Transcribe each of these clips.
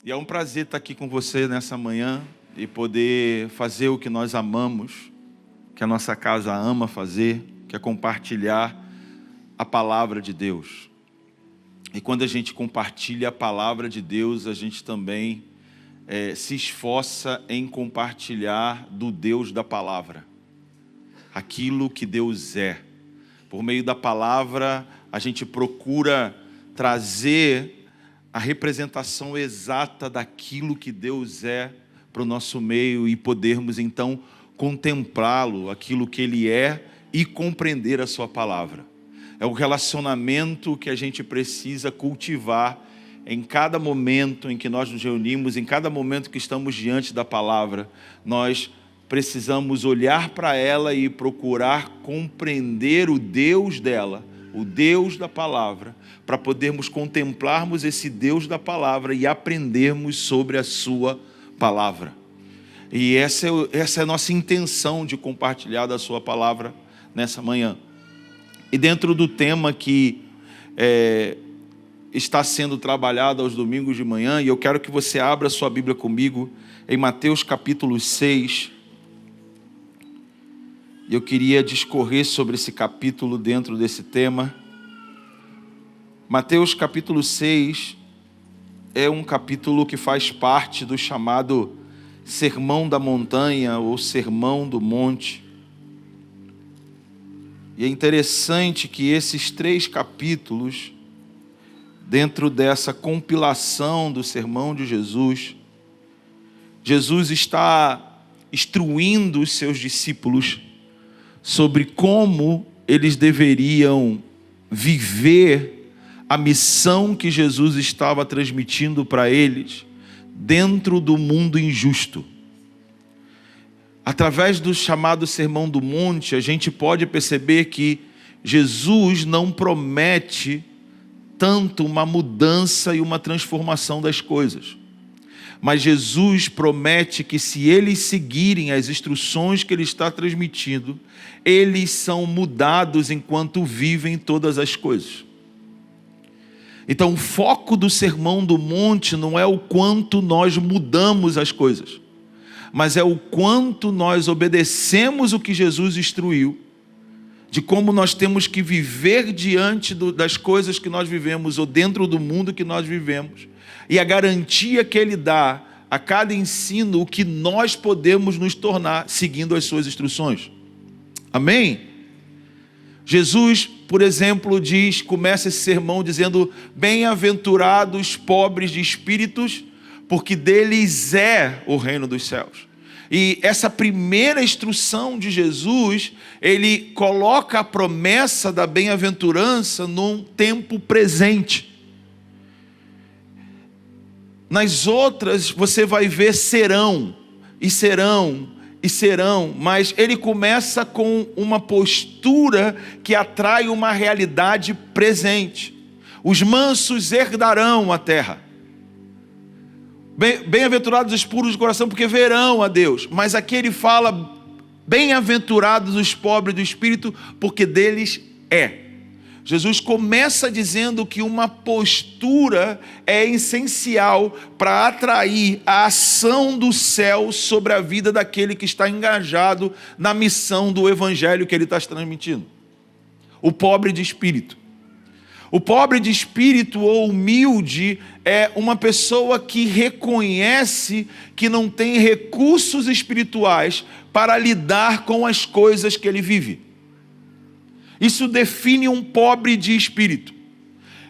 E é um prazer estar aqui com você nessa manhã e poder fazer o que nós amamos, que a nossa casa ama fazer, que é compartilhar a palavra de Deus. E quando a gente compartilha a palavra de Deus, a gente também se esforça em compartilhar do Deus da palavra, aquilo que Deus é. Por meio da palavra, a gente procura trazer a representação exata daquilo que Deus é para o nosso meio e podermos então contemplá-lo, aquilo que Ele é e compreender a sua palavra. É o relacionamento que a gente precisa cultivar em cada momento em que nós nos reunimos, em cada momento que estamos diante da palavra. Nós precisamos olhar para ela e procurar compreender o Deus dela, o Deus da palavra, para podermos contemplarmos esse Deus da palavra e aprendermos sobre a sua palavra. E essa é a nossa intenção de compartilhar da sua palavra nessa manhã. E dentro do tema que está sendo trabalhado aos domingos de manhã, e eu quero que você abra sua Bíblia comigo em Mateus capítulo 6. Eu queria discorrer sobre esse capítulo dentro desse tema. Mateus capítulo 6 é um capítulo que faz parte do chamado Sermão da Montanha ou Sermão do Monte. E é interessante que esses 3 capítulos, dentro dessa compilação do Sermão de Jesus, Jesus está instruindo os seus discípulos sobre como eles deveriam viver a missão que Jesus estava transmitindo para eles dentro do mundo injusto. Através do chamado Sermão do Monte, a gente pode perceber que Jesus não promete tanto uma mudança e uma transformação das coisas. Mas Jesus promete que se eles seguirem as instruções que Ele está transmitindo, eles são mudados enquanto vivem todas as coisas. Então o foco do Sermão do Monte não é o quanto nós mudamos as coisas, mas é o quanto nós obedecemos o que Jesus instruiu, de como nós temos que viver diante das coisas que nós vivemos ou dentro do mundo que nós vivemos, e a garantia que Ele dá a cada ensino, o que nós podemos nos tornar seguindo as suas instruções. Amém? Jesus, por exemplo, começa esse sermão dizendo: bem-aventurados pobres de espíritos, porque deles é o reino dos céus. E essa primeira instrução de Jesus, Ele coloca a promessa da bem-aventurança num tempo presente. Nas outras você vai ver serão, e serão, e serão, mas ele começa com uma postura que atrai uma realidade presente. Os mansos herdarão a terra. Bem-aventurados os puros de coração, porque verão a Deus. Mas aqui ele fala: bem-aventurados os pobres do espírito, porque deles é. Jesus começa dizendo que uma postura é essencial para atrair a ação do céu sobre a vida daquele que está engajado na missão do evangelho que ele está transmitindo. O pobre de espírito. O pobre de espírito ou humilde é uma pessoa que reconhece que não tem recursos espirituais para lidar com as coisas que ele vive. Isso define um pobre de espírito.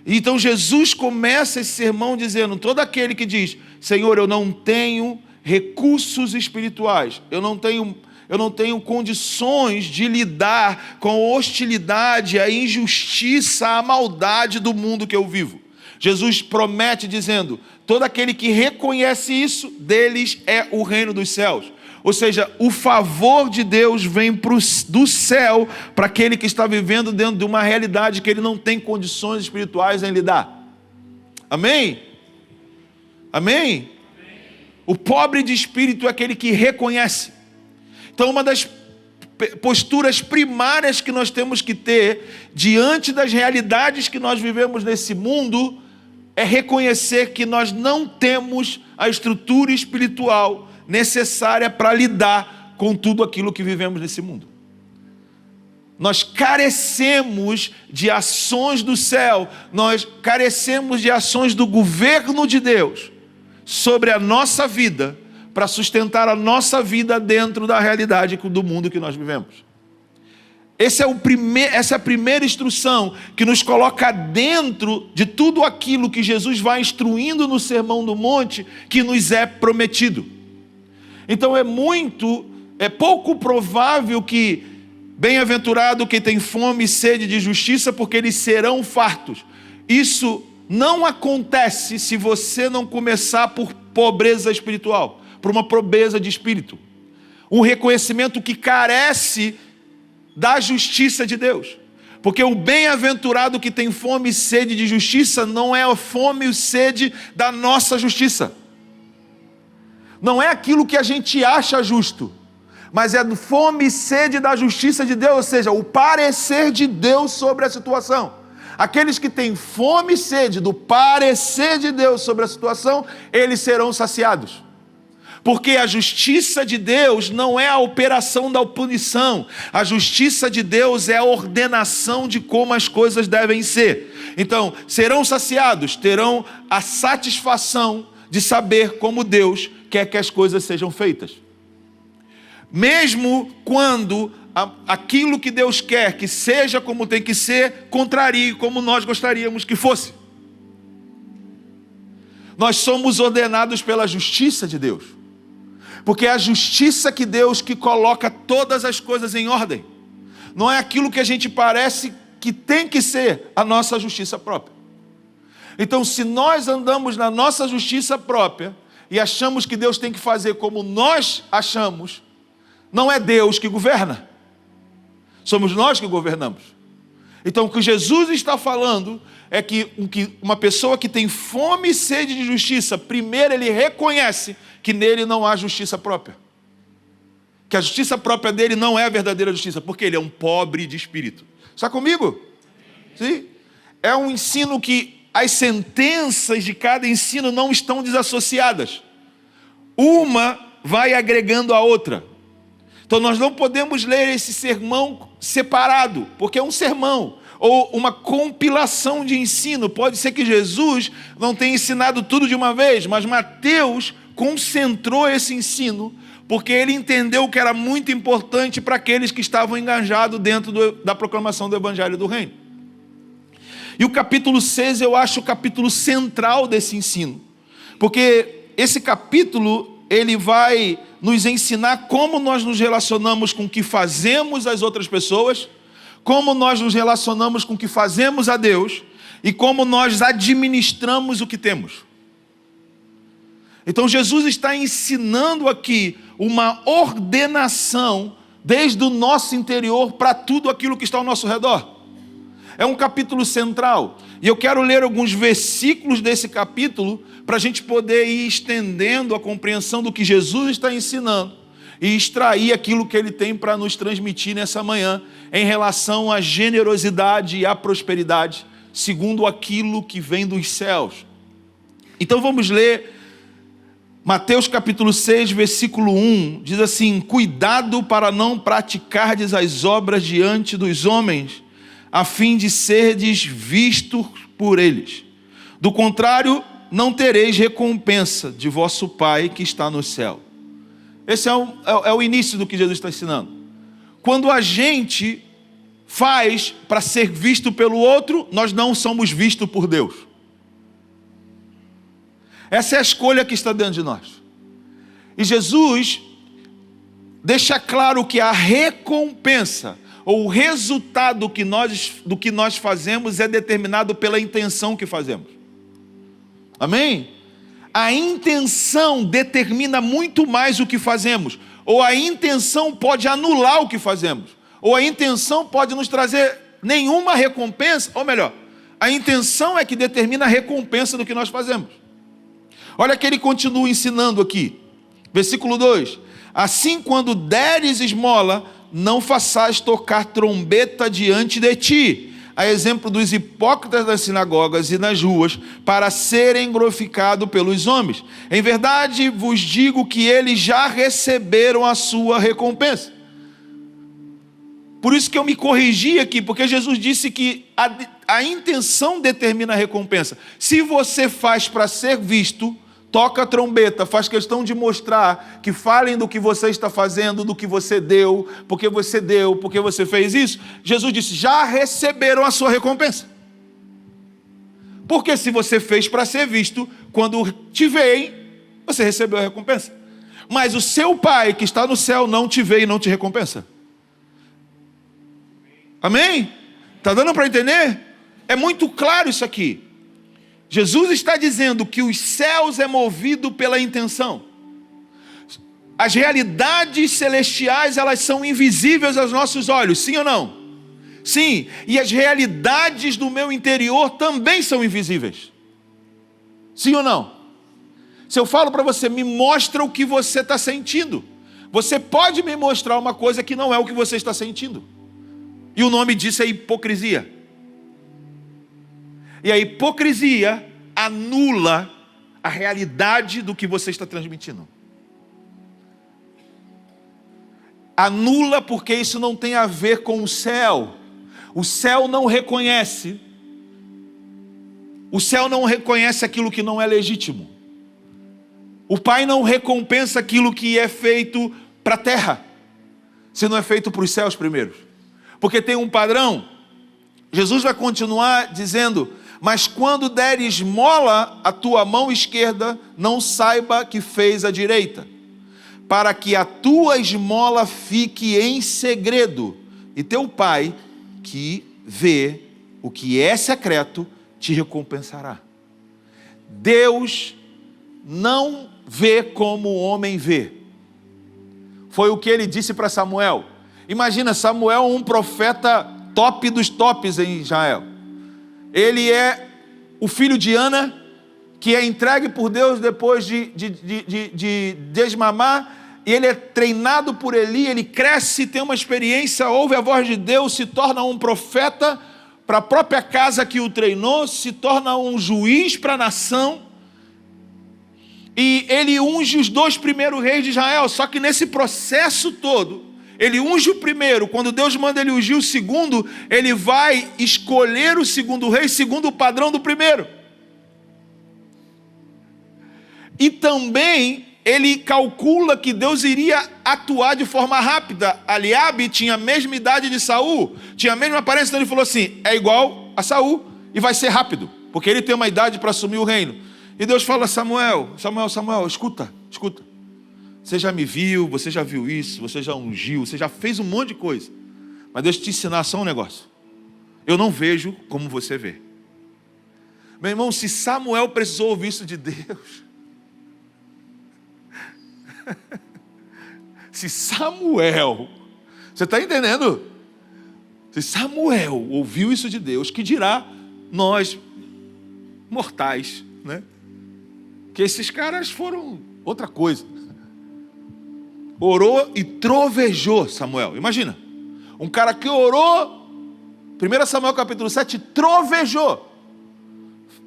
Então Jesus começa esse sermão dizendo: todo aquele que diz: Senhor, eu não tenho recursos espirituais, eu não tenho condições de lidar com a hostilidade, a injustiça, a maldade do mundo que eu vivo. Jesus promete dizendo: todo aquele que reconhece isso, deles é o reino dos céus. Ou seja, o favor de Deus vem do céu para aquele que está vivendo dentro de uma realidade que ele não tem condições espirituais em lidar. Amém? Amém? O pobre de espírito é aquele que reconhece. Então, uma das posturas primárias que nós temos que ter diante das realidades que nós vivemos nesse mundo é reconhecer que nós não temos a estrutura espiritual necessária para lidar com tudo aquilo que vivemos nesse mundo. Nós carecemos de ações do céu, nós carecemos de ações do governo de Deus sobre a nossa vida, para sustentar a nossa vida dentro da realidade do mundo que nós vivemos. Essa é a primeira instrução que nos coloca dentro de tudo aquilo que Jesus vai instruindo no Sermão do Monte, que nos é prometido. Então é pouco provável que bem-aventurado quem tem fome e sede de justiça, porque eles serão fartos. Isso não acontece se você não começar por pobreza espiritual, por uma pobreza de espírito. Um reconhecimento que carece da justiça de Deus. Porque o bem-aventurado que tem fome e sede de justiça não é a fome e sede da nossa justiça. Não é aquilo que a gente acha justo, mas é fome e sede da justiça de Deus, ou seja, o parecer de Deus sobre a situação. Aqueles que têm fome e sede do parecer de Deus sobre a situação, eles serão saciados. Porque a justiça de Deus não é a operação da punição. A justiça de Deus é a ordenação de como as coisas devem ser. Então, serão saciados, terão a satisfação de saber como Deus quer que as coisas sejam feitas. Mesmo quando aquilo que Deus quer que seja como tem que ser, contrarie como nós gostaríamos que fosse. Nós somos ordenados pela justiça de Deus. Porque é a justiça que Deus que coloca todas as coisas em ordem. Não é aquilo que a gente parece que tem que ser a nossa justiça própria. Então, se nós andamos na nossa justiça própria e achamos que Deus tem que fazer como nós achamos, não é Deus que governa. Somos nós que governamos. Então, o que Jesus está falando é que uma pessoa que tem fome e sede de justiça, primeiro ele reconhece que nele não há justiça própria. Que a justiça própria dele não é a verdadeira justiça, porque ele é um pobre de espírito. Está comigo? Sim? É um ensino que as sentenças de cada ensino não estão desassociadas. Uma vai agregando a outra. Então nós não podemos ler esse sermão separado, porque é um sermão, ou uma compilação de ensino. Pode ser que Jesus não tenha ensinado tudo de uma vez, mas Mateus concentrou esse ensino, porque ele entendeu que era muito importante para aqueles que estavam engajados dentro da proclamação do Evangelho do Reino. E o capítulo 6 eu acho o capítulo central desse ensino, porque esse capítulo ele vai nos ensinar como nós nos relacionamos com o que fazemos às outras pessoas, como nós nos relacionamos com o que fazemos a Deus e como nós administramos o que temos. Então Jesus está ensinando aqui uma ordenação desde o nosso interior para tudo aquilo que está ao nosso redor. É um capítulo central. E eu quero ler alguns versículos desse capítulo para a gente poder ir estendendo a compreensão do que Jesus está ensinando e extrair aquilo que Ele tem para nos transmitir nessa manhã em relação à generosidade e à prosperidade, segundo aquilo que vem dos céus. Então vamos ler Mateus capítulo 6, versículo 1, diz assim: cuidado para não praticardes as obras diante dos homens, a fim de serdes vistos por eles. Do contrário, não tereis recompensa de vosso Pai que está no céu. Esse é o início do que Jesus está ensinando. Quando a gente faz para ser visto pelo outro, nós não somos vistos por Deus. Essa é a escolha que está dentro de nós. E Jesus deixa claro que a recompensa ou o resultado do que nós fazemos é determinado pela intenção que fazemos. Amém? A intenção determina muito mais o que fazemos. Ou a intenção pode anular o que fazemos. Ou a intenção pode nos trazer nenhuma recompensa. Ou melhor, a intenção é que determina a recompensa do que nós fazemos. Olha que ele continua ensinando aqui. Versículo 2. Assim, quando deres esmola, não façais tocar trombeta diante de ti, a exemplo dos hipócritas das sinagogas e nas ruas, para serem glorificados pelos homens. Em verdade vos digo que eles já receberam a sua recompensa. Por isso que eu me corrigi aqui, porque Jesus disse que a intenção determina a recompensa. Se você faz para ser visto, toca a trombeta, faz questão de mostrar, que falem do que você está fazendo, do que você deu, porque você fez isso. Jesus disse, já receberam a sua recompensa. Porque se você fez para ser visto, quando te veem, você recebeu a recompensa. Mas o seu Pai que está no céu não te vê e não te recompensa. Amém? Está dando para entender? É muito claro isso aqui. Jesus está dizendo que os céus é movido pela intenção. As realidades celestiais, elas são invisíveis aos nossos olhos, sim ou não? Sim, e as realidades do meu interior também são invisíveis. Sim ou não? Se eu falo para você, me mostra o que você está sentindo. Você pode me mostrar uma coisa que não é o que você está sentindo. E o nome disso é hipocrisia. E a hipocrisia anula a realidade do que você está transmitindo. Anula porque isso não tem a ver com o céu. O céu não reconhece. O céu não reconhece aquilo que não é legítimo. O Pai não recompensa aquilo que é feito para a terra, se não é feito para os céus primeiro. Porque tem um padrão. Jesus vai continuar dizendo, mas quando der esmola a tua mão esquerda, não saiba que fez a direita, para que a tua esmola fique em segredo, e teu Pai, que vê o que é secreto, te recompensará. Deus não vê como o homem vê. Foi o que ele disse para Samuel. Imagina, Samuel, um profeta top dos tops em Israel. Ele é o filho de Ana, que é entregue por Deus depois de desmamar, e ele é treinado por Eli, ele cresce, tem uma experiência, ouve a voz de Deus, se torna um profeta para a própria casa que o treinou, se torna um juiz para a nação, e ele unge os 2 primeiros reis de Israel. Só que nesse processo todo, ele unge o primeiro, quando Deus manda ele ungir o segundo, ele vai escolher o segundo rei segundo o padrão do primeiro. E também ele calcula que Deus iria atuar de forma rápida. Eliabe tinha a mesma idade de Saul, tinha a mesma aparência, então ele falou assim, é igual a Saul e vai ser rápido, porque ele tem uma idade para assumir o reino. E Deus fala, Samuel, escuta. Você já me viu, você já viu isso, você já ungiu, você já fez um monte de coisa. Mas deixa eu te ensinar só um negócio. Eu não vejo como você vê. Meu irmão, se Samuel precisou ouvir isso de Deus, se Samuel, você está entendendo? Se Samuel ouviu isso de Deus, que dirá nós, mortais, né? Que esses caras foram outra coisa. Orou e trovejou Samuel. Imagina, um cara que orou, 1 Samuel capítulo 7, trovejou.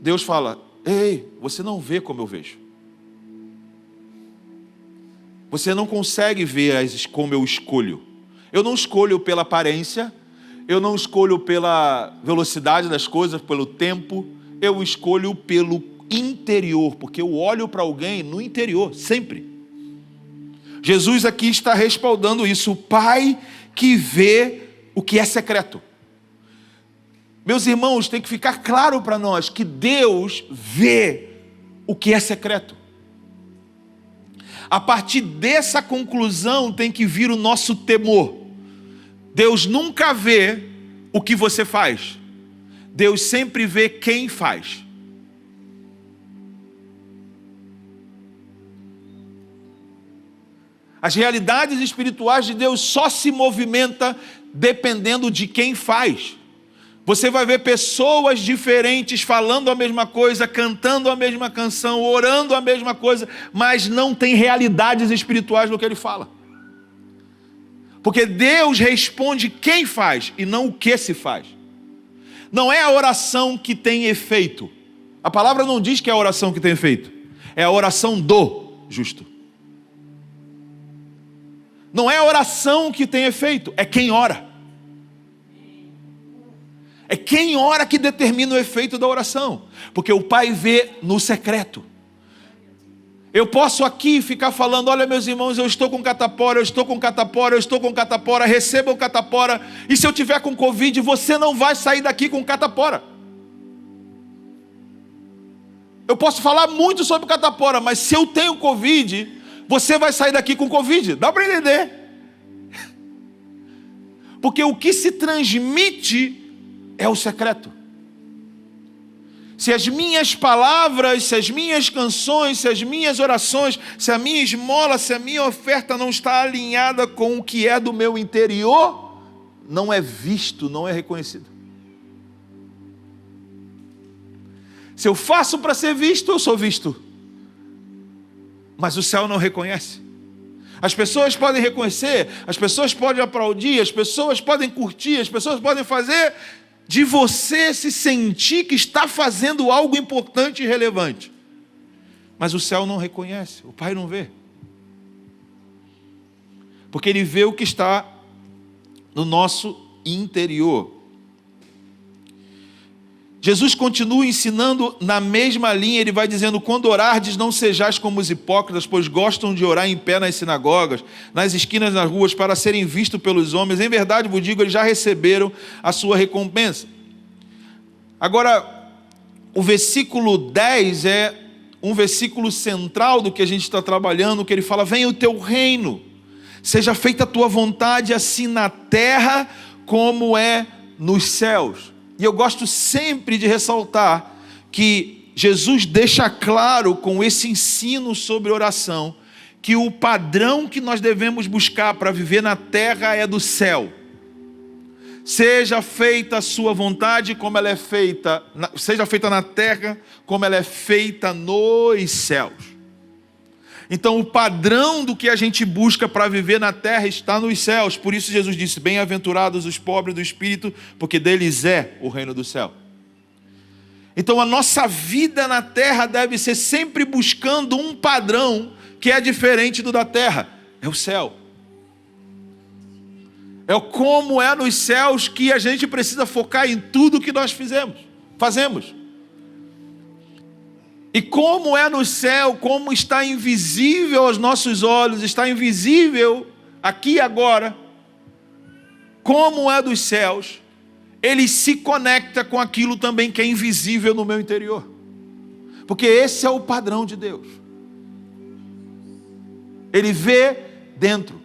Deus fala, ei, você não vê como eu vejo. Você não consegue ver como eu escolho. Eu não escolho pela aparência, eu não escolho pela velocidade das coisas, pelo tempo, eu escolho pelo interior, porque eu olho para alguém no interior, sempre. Jesus aqui está respaldando isso, o Pai que vê o que é secreto. Meus irmãos, tem que ficar claro para nós que Deus vê o que é secreto. A partir dessa conclusão tem que vir o nosso temor. Deus nunca vê o que você faz. Deus sempre vê quem faz. As realidades espirituais de Deus só se movimentam dependendo de quem faz. Você vai ver pessoas diferentes falando a mesma coisa, cantando a mesma canção, orando a mesma coisa, mas não tem realidades espirituais no que ele fala. Porque Deus responde quem faz e não o que se faz. Não é a oração que tem efeito. A palavra não diz que é a oração que tem efeito. É a oração do justo. Não é a oração que tem efeito, é quem ora. É quem ora que determina o efeito da oração. Porque o Pai vê no secreto. Eu posso aqui ficar falando, olha meus irmãos, eu estou com catapora, eu estou com catapora, eu estou com catapora, recebam catapora. E se eu tiver com Covid, você não vai sair daqui com catapora. Eu posso falar muito sobre catapora, mas se eu tenho Covid, você vai sair daqui com Covid. Dá para entender? Porque o que se transmite é o secreto. Se as minhas palavras, se as minhas canções, se as minhas orações, se a minha esmola, se a minha oferta não está alinhada com o que é do meu interior, não é visto, não é reconhecido. Se eu faço para ser visto, eu sou visto. Mas o céu não reconhece. As pessoas podem reconhecer, as pessoas podem aplaudir, as pessoas podem curtir, as pessoas podem fazer de você se sentir que está fazendo algo importante e relevante. Mas o céu não reconhece, o Pai não vê. Porque Ele vê o que está no nosso interior. Jesus continua ensinando na mesma linha, Ele vai dizendo, quando orardes não sejais como os hipócritas, pois gostam de orar em pé nas sinagogas, nas esquinas das ruas, para serem vistos pelos homens. Em verdade vos digo, eles já receberam a sua recompensa. Agora, o versículo 10 é um versículo central do que a gente está trabalhando, que ele fala, venha o teu reino, seja feita a tua vontade, assim na terra como é nos céus. E eu gosto sempre de ressaltar que Jesus deixa claro com esse ensino sobre oração, que o padrão que nós devemos buscar para viver na terra é do céu. Seja feita a sua vontade como ela é feita, seja feita na terra como ela é feita nos céus. Então o padrão do que a gente busca para viver na terra está nos céus. Por isso Jesus disse, bem-aventurados os pobres do espírito, porque deles é o reino do céu. Então a nossa vida na terra deve ser sempre buscando um padrão que é diferente do da terra. É o céu. É como é nos céus que a gente precisa focar em tudo que nós fazemos. E como é no céu, como está invisível aos nossos olhos, está invisível aqui e agora, como é dos céus, ele se conecta com aquilo também que é invisível no meu interior. Porque esse é o padrão de Deus. Ele vê dentro.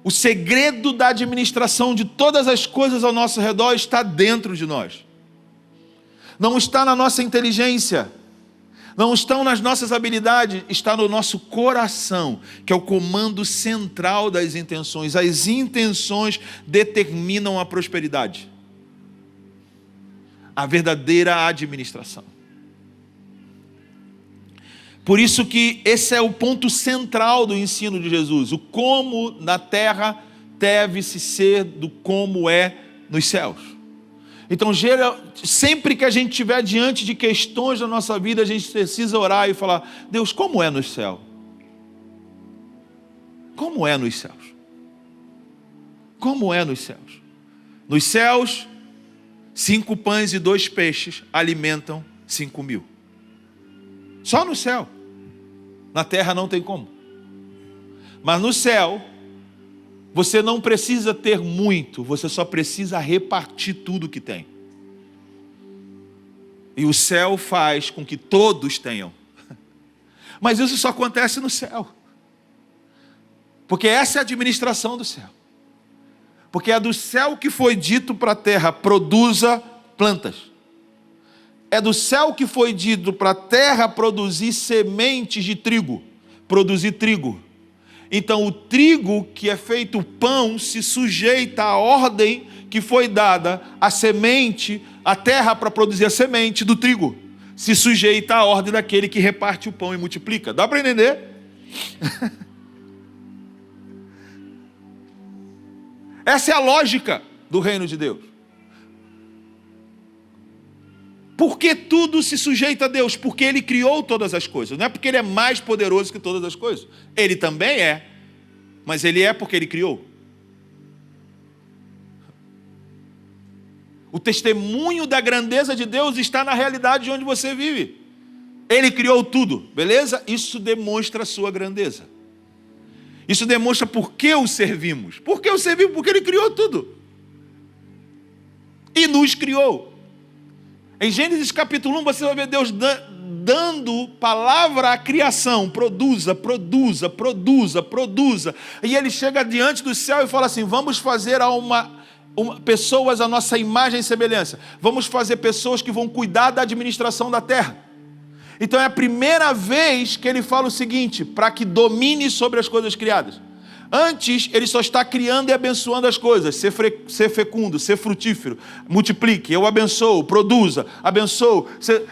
O segredo da administração de todas as coisas ao nosso redor está dentro de nós. Não está na nossa inteligência, não estão nas nossas habilidades, está no nosso coração, que é o comando central das intenções. As intenções determinam a prosperidade, a verdadeira administração. Por isso que esse é o ponto central do ensino de Jesus. O como na terra deve-se ser do como é nos céus. Então, sempre que a gente estiver diante de questões da nossa vida, a gente precisa orar e falar, Deus, como é nos céus? Como é nos céus? Como é nos céus? Nos céus, 5 pães e 2 peixes alimentam 5.000. Só no céu. Na terra não tem como. Mas no céu, você não precisa ter muito, você só precisa repartir tudo que tem. E o céu faz com que todos tenham. Mas isso só acontece no céu. Porque essa é a administração do céu. Porque é do céu que foi dito para a terra, produza plantas. É do céu que foi dito para a terra produzir sementes de trigo, produzir trigo. Então o trigo que é feito pão se sujeita à ordem que foi dada à semente, à terra para produzir a semente do trigo. Se sujeita à ordem daquele que reparte o pão e multiplica. Dá para entender? Essa é a lógica do reino de Deus. Por que tudo se sujeita a Deus? Porque Ele criou todas as coisas. Não é porque Ele é mais poderoso que todas as coisas. Ele também é. Mas Ele é porque Ele criou. O testemunho da grandeza de Deus está na realidade de onde você vive. Ele criou tudo, beleza? Isso demonstra a sua grandeza. Isso demonstra por que o servimos. Por que o servimos? Porque Ele criou tudo. E nos criou. Em Gênesis capítulo 1, você vai ver Deus dando palavra à criação. Produza, produza, produza, produza. E Ele chega diante do céu e fala assim, vamos fazer pessoas à nossa imagem e semelhança. Vamos fazer pessoas que vão cuidar da administração da terra. Então é a primeira vez que Ele fala o seguinte, para que domine sobre as coisas criadas. Antes, Ele só está criando e abençoando as coisas. Ser fecundo, ser frutífero, multiplique, eu abençoo, produza, abençoo.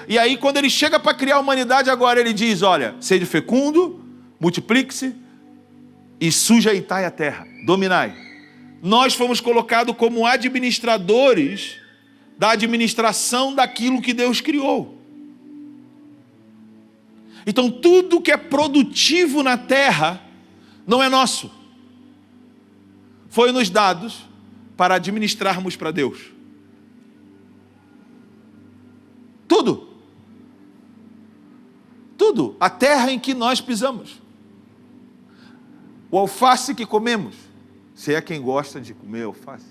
E aí quando Ele chega para criar a humanidade, agora Ele diz, olha, sede fecundo, multiplique-se e sujeitai a terra, dominai. Nós fomos colocados como administradores da administração daquilo que Deus criou. Então tudo que é produtivo na terra não é nosso. Foi nos dados para administrarmos para Deus. Tudo. Tudo. A terra em que nós pisamos. O alface que comemos. Se é quem gosta de comer alface.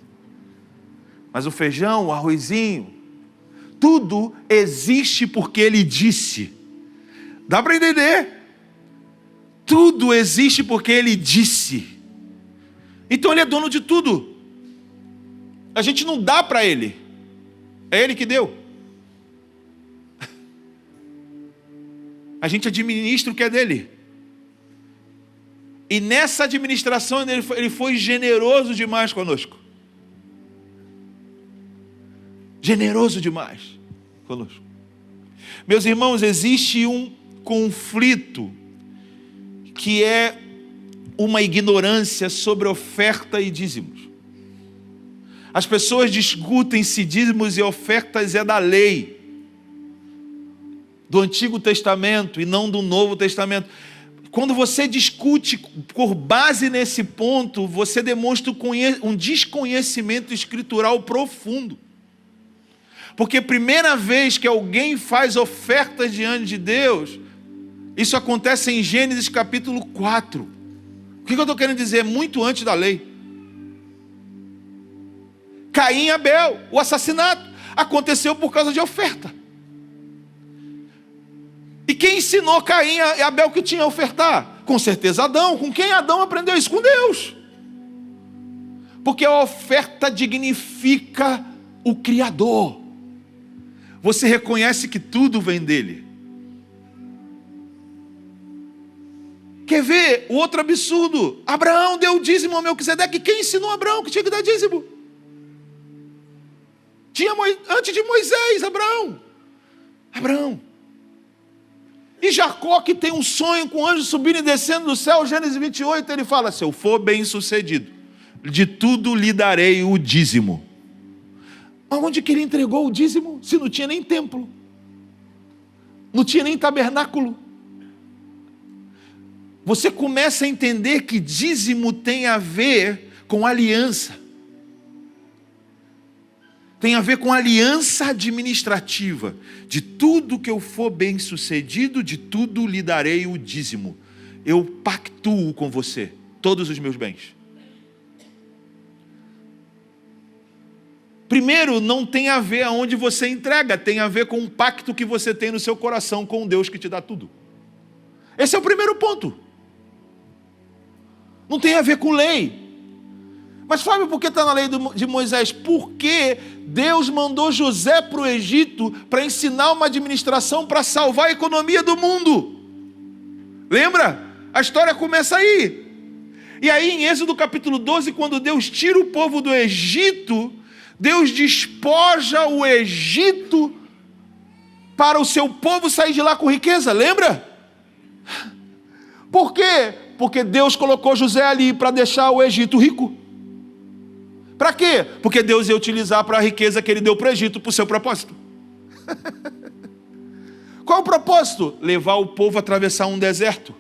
Mas o feijão, o arrozinho. Tudo existe porque Ele disse. Dá para entender? Tudo existe porque Ele disse. Então Ele é dono de tudo. A gente não dá para Ele. É Ele que deu. A gente administra o que é dele. E nessa administração Ele foi generoso demais conosco. Generoso demais conosco. Meus irmãos, existe um conflito que é uma ignorância sobre oferta e dízimos. As pessoas discutem se dízimos e ofertas é da lei, do Antigo Testamento e não do Novo Testamento. Quando você discute por base nesse ponto, você demonstra um desconhecimento escritural profundo. Porque a primeira vez que alguém faz ofertas diante de Deus, isso acontece em Gênesis capítulo 4. O que eu estou querendo dizer? Muito antes da lei. Caim e Abel, o assassinato, aconteceu por causa de oferta. E quem ensinou Caim e Abel que tinha a ofertar? Com certeza Adão. Com quem Adão aprendeu isso? Com Deus. Porque a oferta dignifica o Criador. Você reconhece que tudo vem dele. Quer ver o outro absurdo? Abraão deu dízimo a Melquisedeque. Quem ensinou Abraão que tinha que dar dízimo? Antes de Moisés, Abraão. E Jacó, que tem um sonho com o anjo subindo e descendo do céu, Gênesis 28, ele fala, se eu for bem sucedido, de tudo lhe darei o dízimo. Aonde que ele entregou o dízimo? Se não tinha nem templo, não tinha nem tabernáculo. Você começa a entender que dízimo tem a ver com aliança. Tem a ver com aliança administrativa. De tudo que eu for bem sucedido, de tudo lhe darei o dízimo. Eu pactuo com você todos os meus bens. Primeiro, não tem a ver aonde você entrega, tem a ver com o pacto que você tem no seu coração com o Deus que te dá tudo. Esse é o primeiro ponto. Não tem a ver com lei. Mas Fábio, por que está na lei de Moisés? Porque Deus mandou José para o Egito para ensinar uma administração para salvar a economia do mundo. Lembra? A história começa aí. E aí em Êxodo capítulo 12, quando Deus tira o povo do Egito, Deus despoja o Egito para o seu povo sair de lá com riqueza. Lembra? Por quê? Porque Deus colocou José ali para deixar o Egito rico. Para quê? Porque Deus ia utilizar para a riqueza que ele deu para o Egito, para o seu propósito. Qual o propósito? Levar o povo a atravessar um deserto.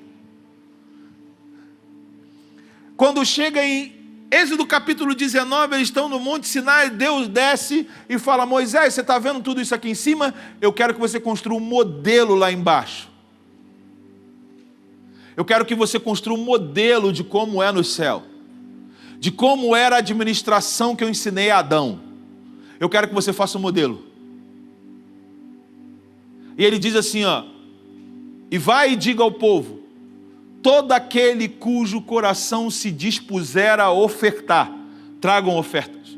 Quando chega em Êxodo capítulo 19, eles estão no Monte Sinai, Deus desce e fala: Moisés, você está vendo tudo isso aqui em cima? Eu quero que você construa um modelo lá embaixo. Eu quero que você construa um modelo de como é no céu, de como era a administração que eu ensinei a Adão. Eu quero que você faça um modelo. E ele diz assim, ó: e vai e diga ao povo: todo aquele cujo coração se dispuser a ofertar, tragam ofertas.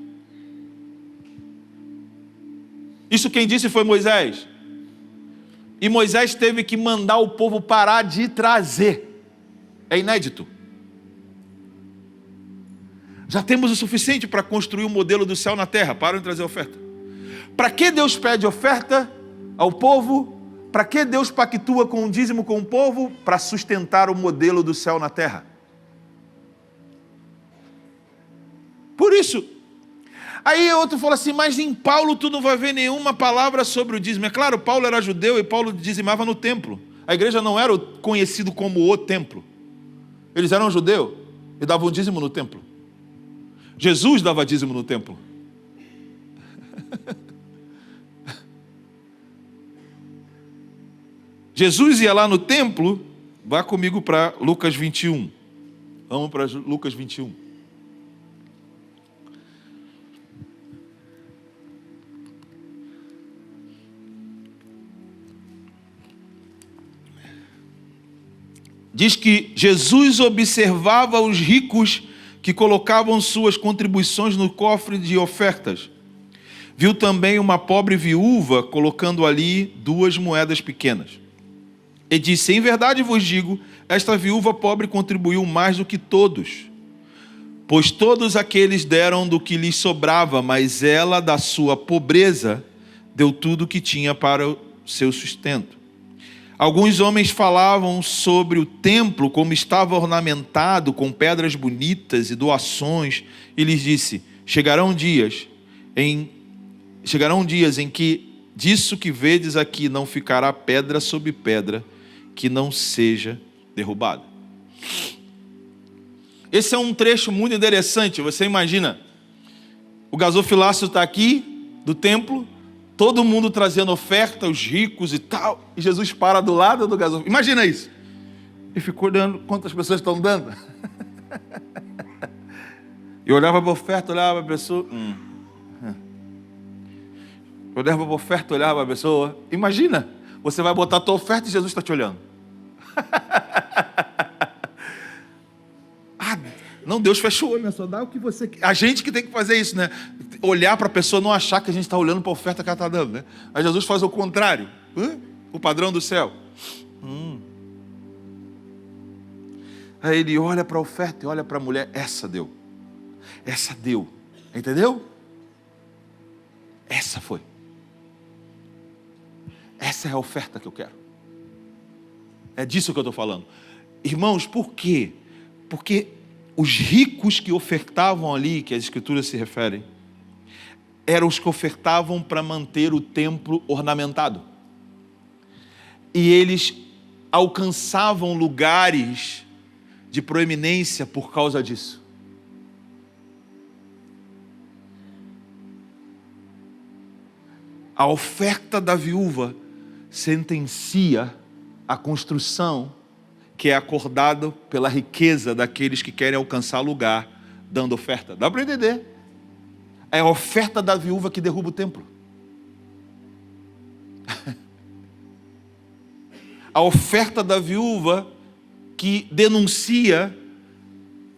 Isso quem disse foi Moisés. E Moisés teve que mandar o povo parar de trazer. É inédito. Já temos o suficiente para construir o modelo do céu na terra. Param de trazer oferta. Para que Deus pede oferta ao povo? Para que Deus pactua com o dízimo com o povo? Para sustentar o modelo do céu na terra. Por isso. Aí outro fala assim: mas em Paulo tu não vai ver nenhuma palavra sobre o dízimo. É claro, Paulo era judeu e Paulo dizimava no templo. A igreja não era conhecido como o templo. Eles eram judeus e davam dízimo no templo. Jesus dava dízimo no templo. Jesus ia lá no templo. Vá comigo para Lucas 21. Vamos para Lucas 21. Diz que Jesus observava os ricos que colocavam suas contribuições no cofre de ofertas. Viu também uma pobre viúva colocando ali 2 moedas pequenas. E disse: em verdade vos digo, esta viúva pobre contribuiu mais do que todos, pois todos aqueles deram do que lhes sobrava, mas ela, da sua pobreza, deu tudo o que tinha para o seu sustento. Alguns homens falavam sobre o templo, como estava ornamentado com pedras bonitas e doações, e lhes disse: chegarão dias em que disso que vedes aqui não ficará pedra sobre pedra que não seja derrubada. Esse é um trecho muito interessante. Você imagina, o gasofilácio está aqui do templo, todo mundo trazendo oferta, os ricos e tal, e Jesus para do lado do gasofilácio. Imagina isso. E ficou olhando quantas pessoas estão dando. Eu olhava para a oferta, olhava para a pessoa. Eu olhava para a oferta, olhava para a pessoa. Imagina, você vai botar a tua oferta e Jesus está te olhando. Não, Deus fecha o olho, né? Só dá o que você quer. A gente que tem que fazer isso, né? Olhar para a pessoa, não achar que a gente está olhando para a oferta que ela está dando, né? Aí Jesus faz o contrário. O padrão do céu. Aí ele olha para a oferta e olha para a mulher. Essa deu. Essa deu. Entendeu? Essa foi. Essa é a oferta que eu quero. É disso que eu estou falando. Irmãos, por quê? Porque os ricos que ofertavam ali, que as escrituras se referem, eram os que ofertavam para manter o templo ornamentado. E eles alcançavam lugares de proeminência por causa disso. A oferta da viúva sentencia a construção que é acordado pela riqueza daqueles que querem alcançar lugar dando oferta. Dá para entender? É a oferta da viúva que derruba o templo. A oferta da viúva que denuncia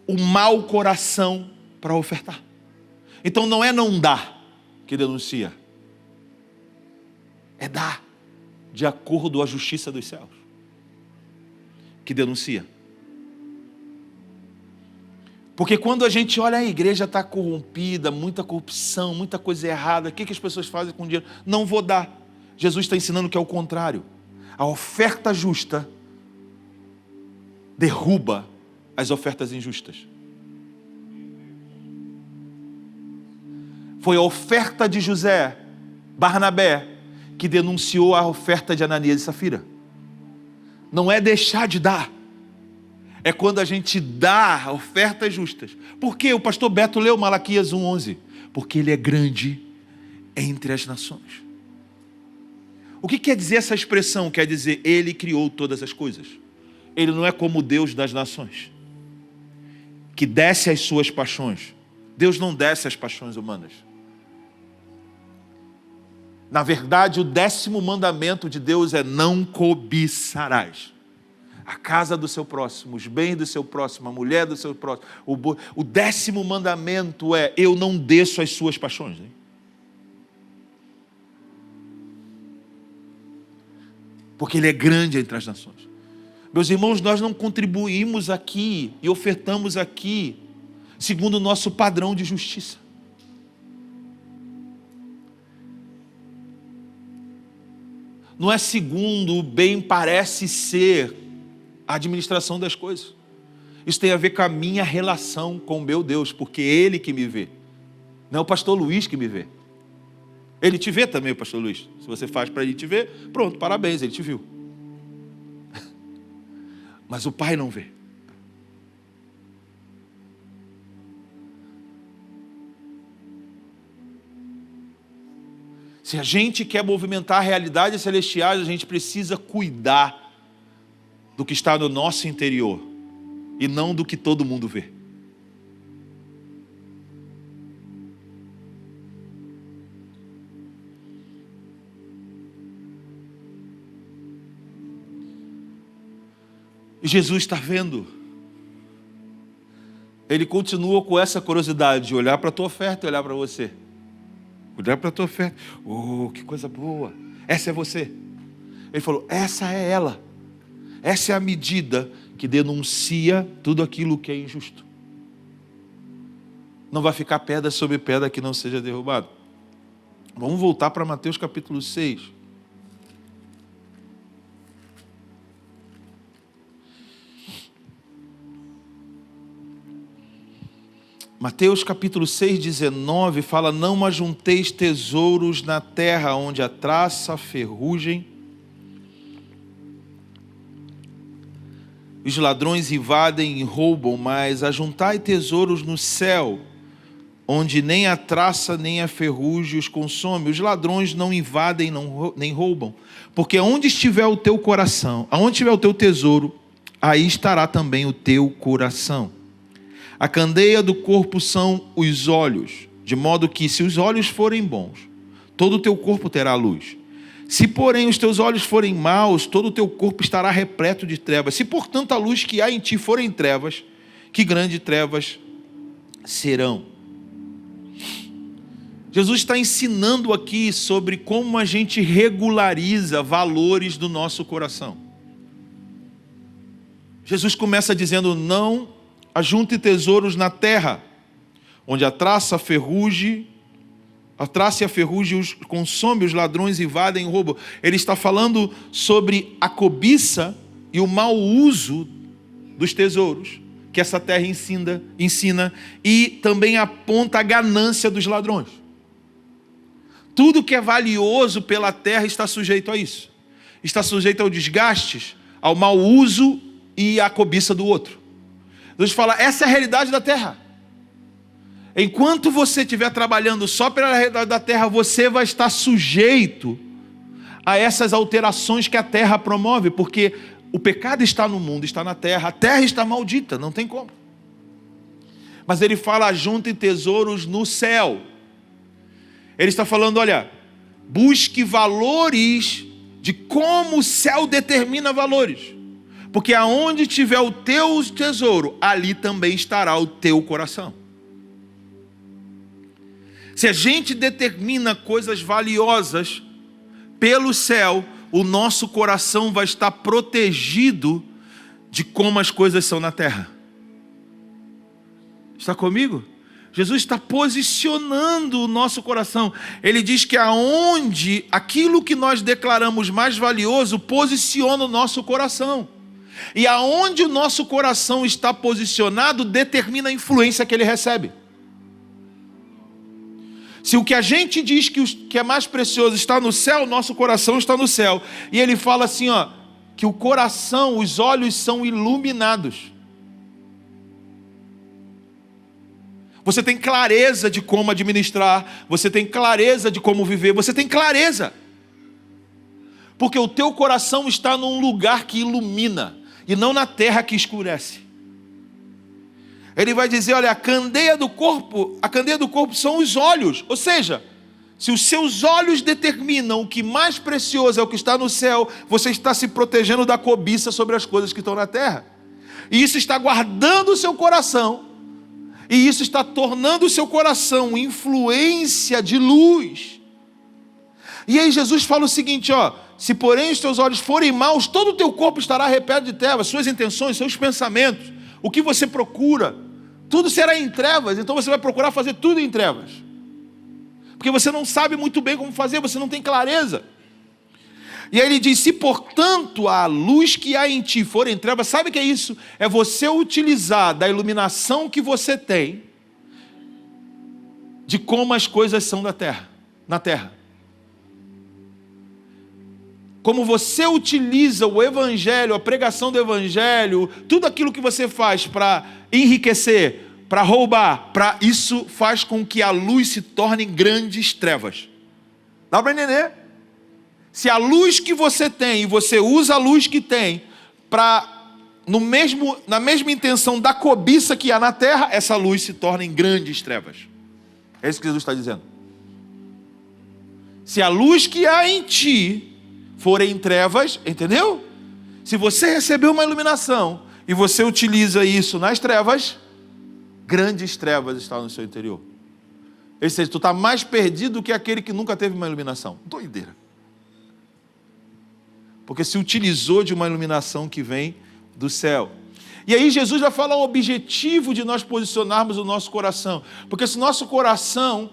o mau coração para ofertar. Então não é não dar que denuncia. É dar de acordo à justiça dos céus que denuncia. Porque quando a gente olha, a igreja está corrompida, muita corrupção, muita coisa errada, o que as pessoas fazem com o dinheiro? Não vou dar. Jesus está ensinando que é o contrário. A oferta justa derruba as ofertas injustas. Foi a oferta de José, Barnabé, que denunciou a oferta de Ananias e Safira. Não é deixar de dar. É quando a gente dá ofertas justas. Por quê? O pastor Beto leu Malaquias 1:11. Porque ele é grande entre as nações. O que quer dizer essa expressão? Quer dizer, ele criou todas as coisas. Ele não é como o Deus das nações, que desce às suas paixões. Deus não desce às paixões humanas. Na verdade, o 10º mandamento de Deus é: não cobiçarás a casa do seu próximo, os bens do seu próximo, a mulher do seu próximo. O 10º mandamento é: eu não desço às suas paixões. Hein? Porque ele é grande entre as nações. Meus irmãos, nós não contribuímos aqui e ofertamos aqui segundo o nosso padrão de justiça. Não é segundo o bem parece ser a administração das coisas. Isso tem a ver com a minha relação com o meu Deus, porque é Ele que me vê. Não é o pastor Luiz que me vê. Ele te vê também, o pastor Luiz. Se você faz para ele te ver, pronto, parabéns, ele te viu. Mas o Pai não vê. Se a gente quer movimentar realidades celestiais, a gente precisa cuidar do que está no nosso interior e não do que todo mundo vê. E Jesus está vendo. Ele continua com essa curiosidade de olhar para a tua oferta e olhar para você. Olhar para a tua oferta. Oh, que coisa boa. Essa é você. Ele falou, essa é ela. Essa é a medida que denuncia tudo aquilo que é injusto. Não vai ficar pedra sobre pedra que não seja derrubado. Vamos voltar para Mateus capítulo 6. Mateus capítulo 6, 19 fala: não ajunteis tesouros na terra, onde a traça, a ferrugem, os ladrões invadem e roubam, mas ajuntai tesouros no céu, onde nem a traça nem a ferrugem os consome. Os ladrões não invadem nem roubam, porque onde estiver o teu coração, aonde estiver o teu tesouro, aí estará também o teu coração. A candeia do corpo são os olhos, de modo que, se os olhos forem bons, todo o teu corpo terá luz. Se, porém, os teus olhos forem maus, todo o teu corpo estará repleto de trevas. Se, portanto, a luz que há em ti forem trevas, que grandes trevas serão. Jesus está ensinando aqui sobre como a gente regulariza valores do nosso coração. Jesus começa dizendo: não ajunte tesouros na terra, onde a traça, a ferrugem os consome, os ladrões invadem e roubam. Ele está falando sobre a cobiça e o mau uso dos tesouros que essa terra ensina, e também aponta a ganância dos ladrões. Tudo que é valioso pela terra está sujeito a isso. Está sujeito ao desgaste, ao mau uso e à cobiça do outro. Deus fala, essa é a realidade da terra. Enquanto você estiver trabalhando só pela realidade da terra, você vai estar sujeito a essas alterações que a terra promove, porque o pecado está no mundo, está na terra, a terra está maldita, não tem como. Mas ele fala, ajuntem tesouros no céu. Ele está falando, olha, busque valores de como o céu determina valores. Porque aonde tiver o teu tesouro, ali também estará o teu coração. Se a gente determina coisas valiosas pelo céu, o nosso coração vai estar protegido de como as coisas são na terra. Está comigo? Jesus está posicionando o nosso coração. Ele diz que aonde aquilo que nós declaramos mais valioso, posiciona o nosso coração. E aonde o nosso coração está posicionado, determina a influência que ele recebe. Se o que a gente diz que é mais precioso está no céu, nosso coração está no céu. E ele fala assim, ó, que o coração, os olhos são iluminados. Você tem clareza de como administrar, você tem clareza de como viver, você tem clareza. Porque o teu coração está num lugar que ilumina, e não na terra que escurece. Ele vai dizer, olha, a candeia do corpo são os olhos. Ou seja, se os seus olhos determinam o que mais precioso é o que está no céu, você está se protegendo da cobiça sobre as coisas que estão na terra. E isso está guardando o seu coração. E isso está tornando o seu coração influência de luz. E aí Jesus fala o seguinte, ó, se porém os teus olhos forem maus, todo o teu corpo estará repleto de trevas, suas intenções, seus pensamentos, o que você procura, tudo será em trevas. Então você vai procurar fazer tudo em trevas. Porque você não sabe muito bem como fazer, você não tem clareza. E aí ele diz, se portanto a luz que há em ti for em trevas, sabe o que é isso? É você utilizar da iluminação que você tem, de como as coisas são na terra. Como você utiliza o evangelho, a pregação do evangelho, tudo aquilo que você faz para enriquecer, para roubar, isso faz com que a luz se torne em grandes trevas. Dá para entender? Se a luz que você tem, e você usa a luz que tem, na mesma intenção da cobiça que há na terra, essa luz se torna em grandes trevas. É isso que Jesus está dizendo. Se a luz que há em ti for em trevas, entendeu? Se você recebeu uma iluminação, e você utiliza isso nas trevas, grandes trevas estão no seu interior. Ou seja, tu está mais perdido do que aquele que nunca teve uma iluminação. Doideira. Porque se utilizou de uma iluminação que vem do céu. E aí Jesus vai falar o objetivo de nós posicionarmos o nosso coração. Porque se o nosso coração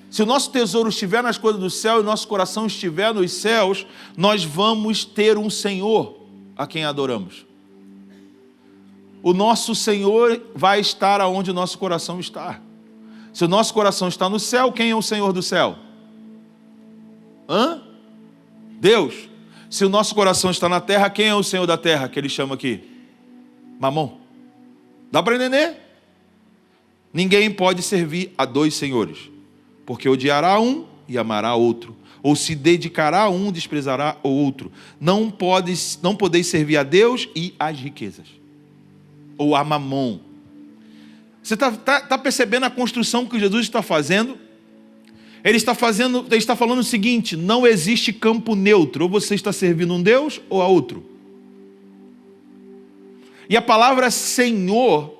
se o nosso tesouro estiver nas coisas do céu e o nosso coração estiver nos céus, nós vamos ter um Senhor a quem adoramos. O nosso Senhor vai estar aonde o nosso coração está. Se o nosso coração está no céu, quem é o Senhor do céu? Deus. Se o nosso coração está na terra, quem é o Senhor da terra, que ele chama aqui? Mamon. Dá para entender? Ninguém pode servir a dois senhores, porque odiará um e amará outro, ou se dedicará a um, desprezará o outro. Não podeis servir a Deus e às riquezas, ou a Mamon. Você está percebendo a construção que Jesus está fazendo? Ele está falando o seguinte, não existe campo neutro, ou você está servindo um Deus ou a outro. E a palavra Senhor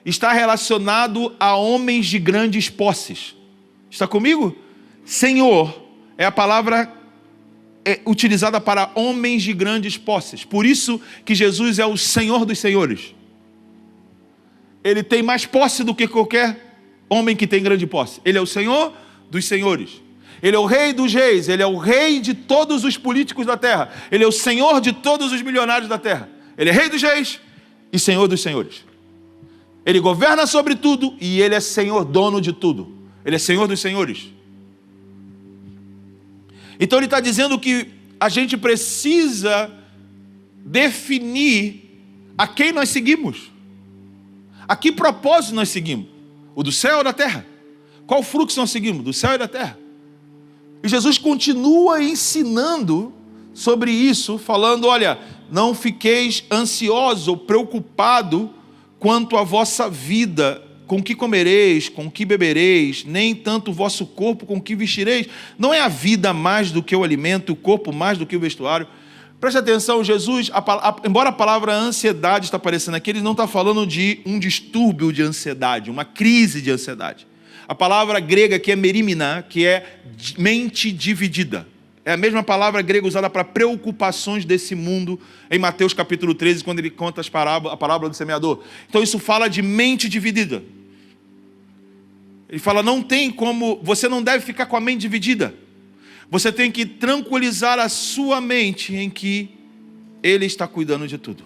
está relacionado a homens de grandes posses. Está comigo? Senhor é a palavra utilizada para homens de grandes posses. Por isso que Jesus é o Senhor dos senhores. Ele tem mais posse do que qualquer homem que tem grande posse. Ele é o Senhor dos senhores. Ele é o Rei dos reis. Ele é o Rei de todos os políticos da terra. Ele é o Senhor de todos os milionários da terra. Ele é Rei dos reis e Senhor dos senhores. Ele governa sobre tudo e Ele é Senhor, dono de tudo. Ele é Senhor dos senhores. Então Ele está dizendo que a gente precisa definir a quem nós seguimos. A que propósito nós seguimos? O do céu ou da terra? Qual fluxo nós seguimos? Do céu e da terra. E Jesus continua ensinando sobre isso, falando, olha, não fiqueis ansiosos ou preocupados quanto à vossa vida, com que comereis, com que bebereis, nem tanto o vosso corpo com que vestireis. Não é a vida mais do que o alimento, o corpo mais do que o vestuário. Preste atenção, Jesus, embora a palavra ansiedade está aparecendo aqui, ele não está falando de um distúrbio de ansiedade, uma crise de ansiedade. A palavra grega aqui é merimina, que é mente dividida. É a mesma palavra grega usada para preocupações desse mundo, em Mateus capítulo 13, quando ele conta a parábola do semeador. Então isso fala de mente dividida. Ele fala, não tem como, você não deve ficar com a mente dividida. Você tem que tranquilizar a sua mente em que Ele está cuidando de tudo.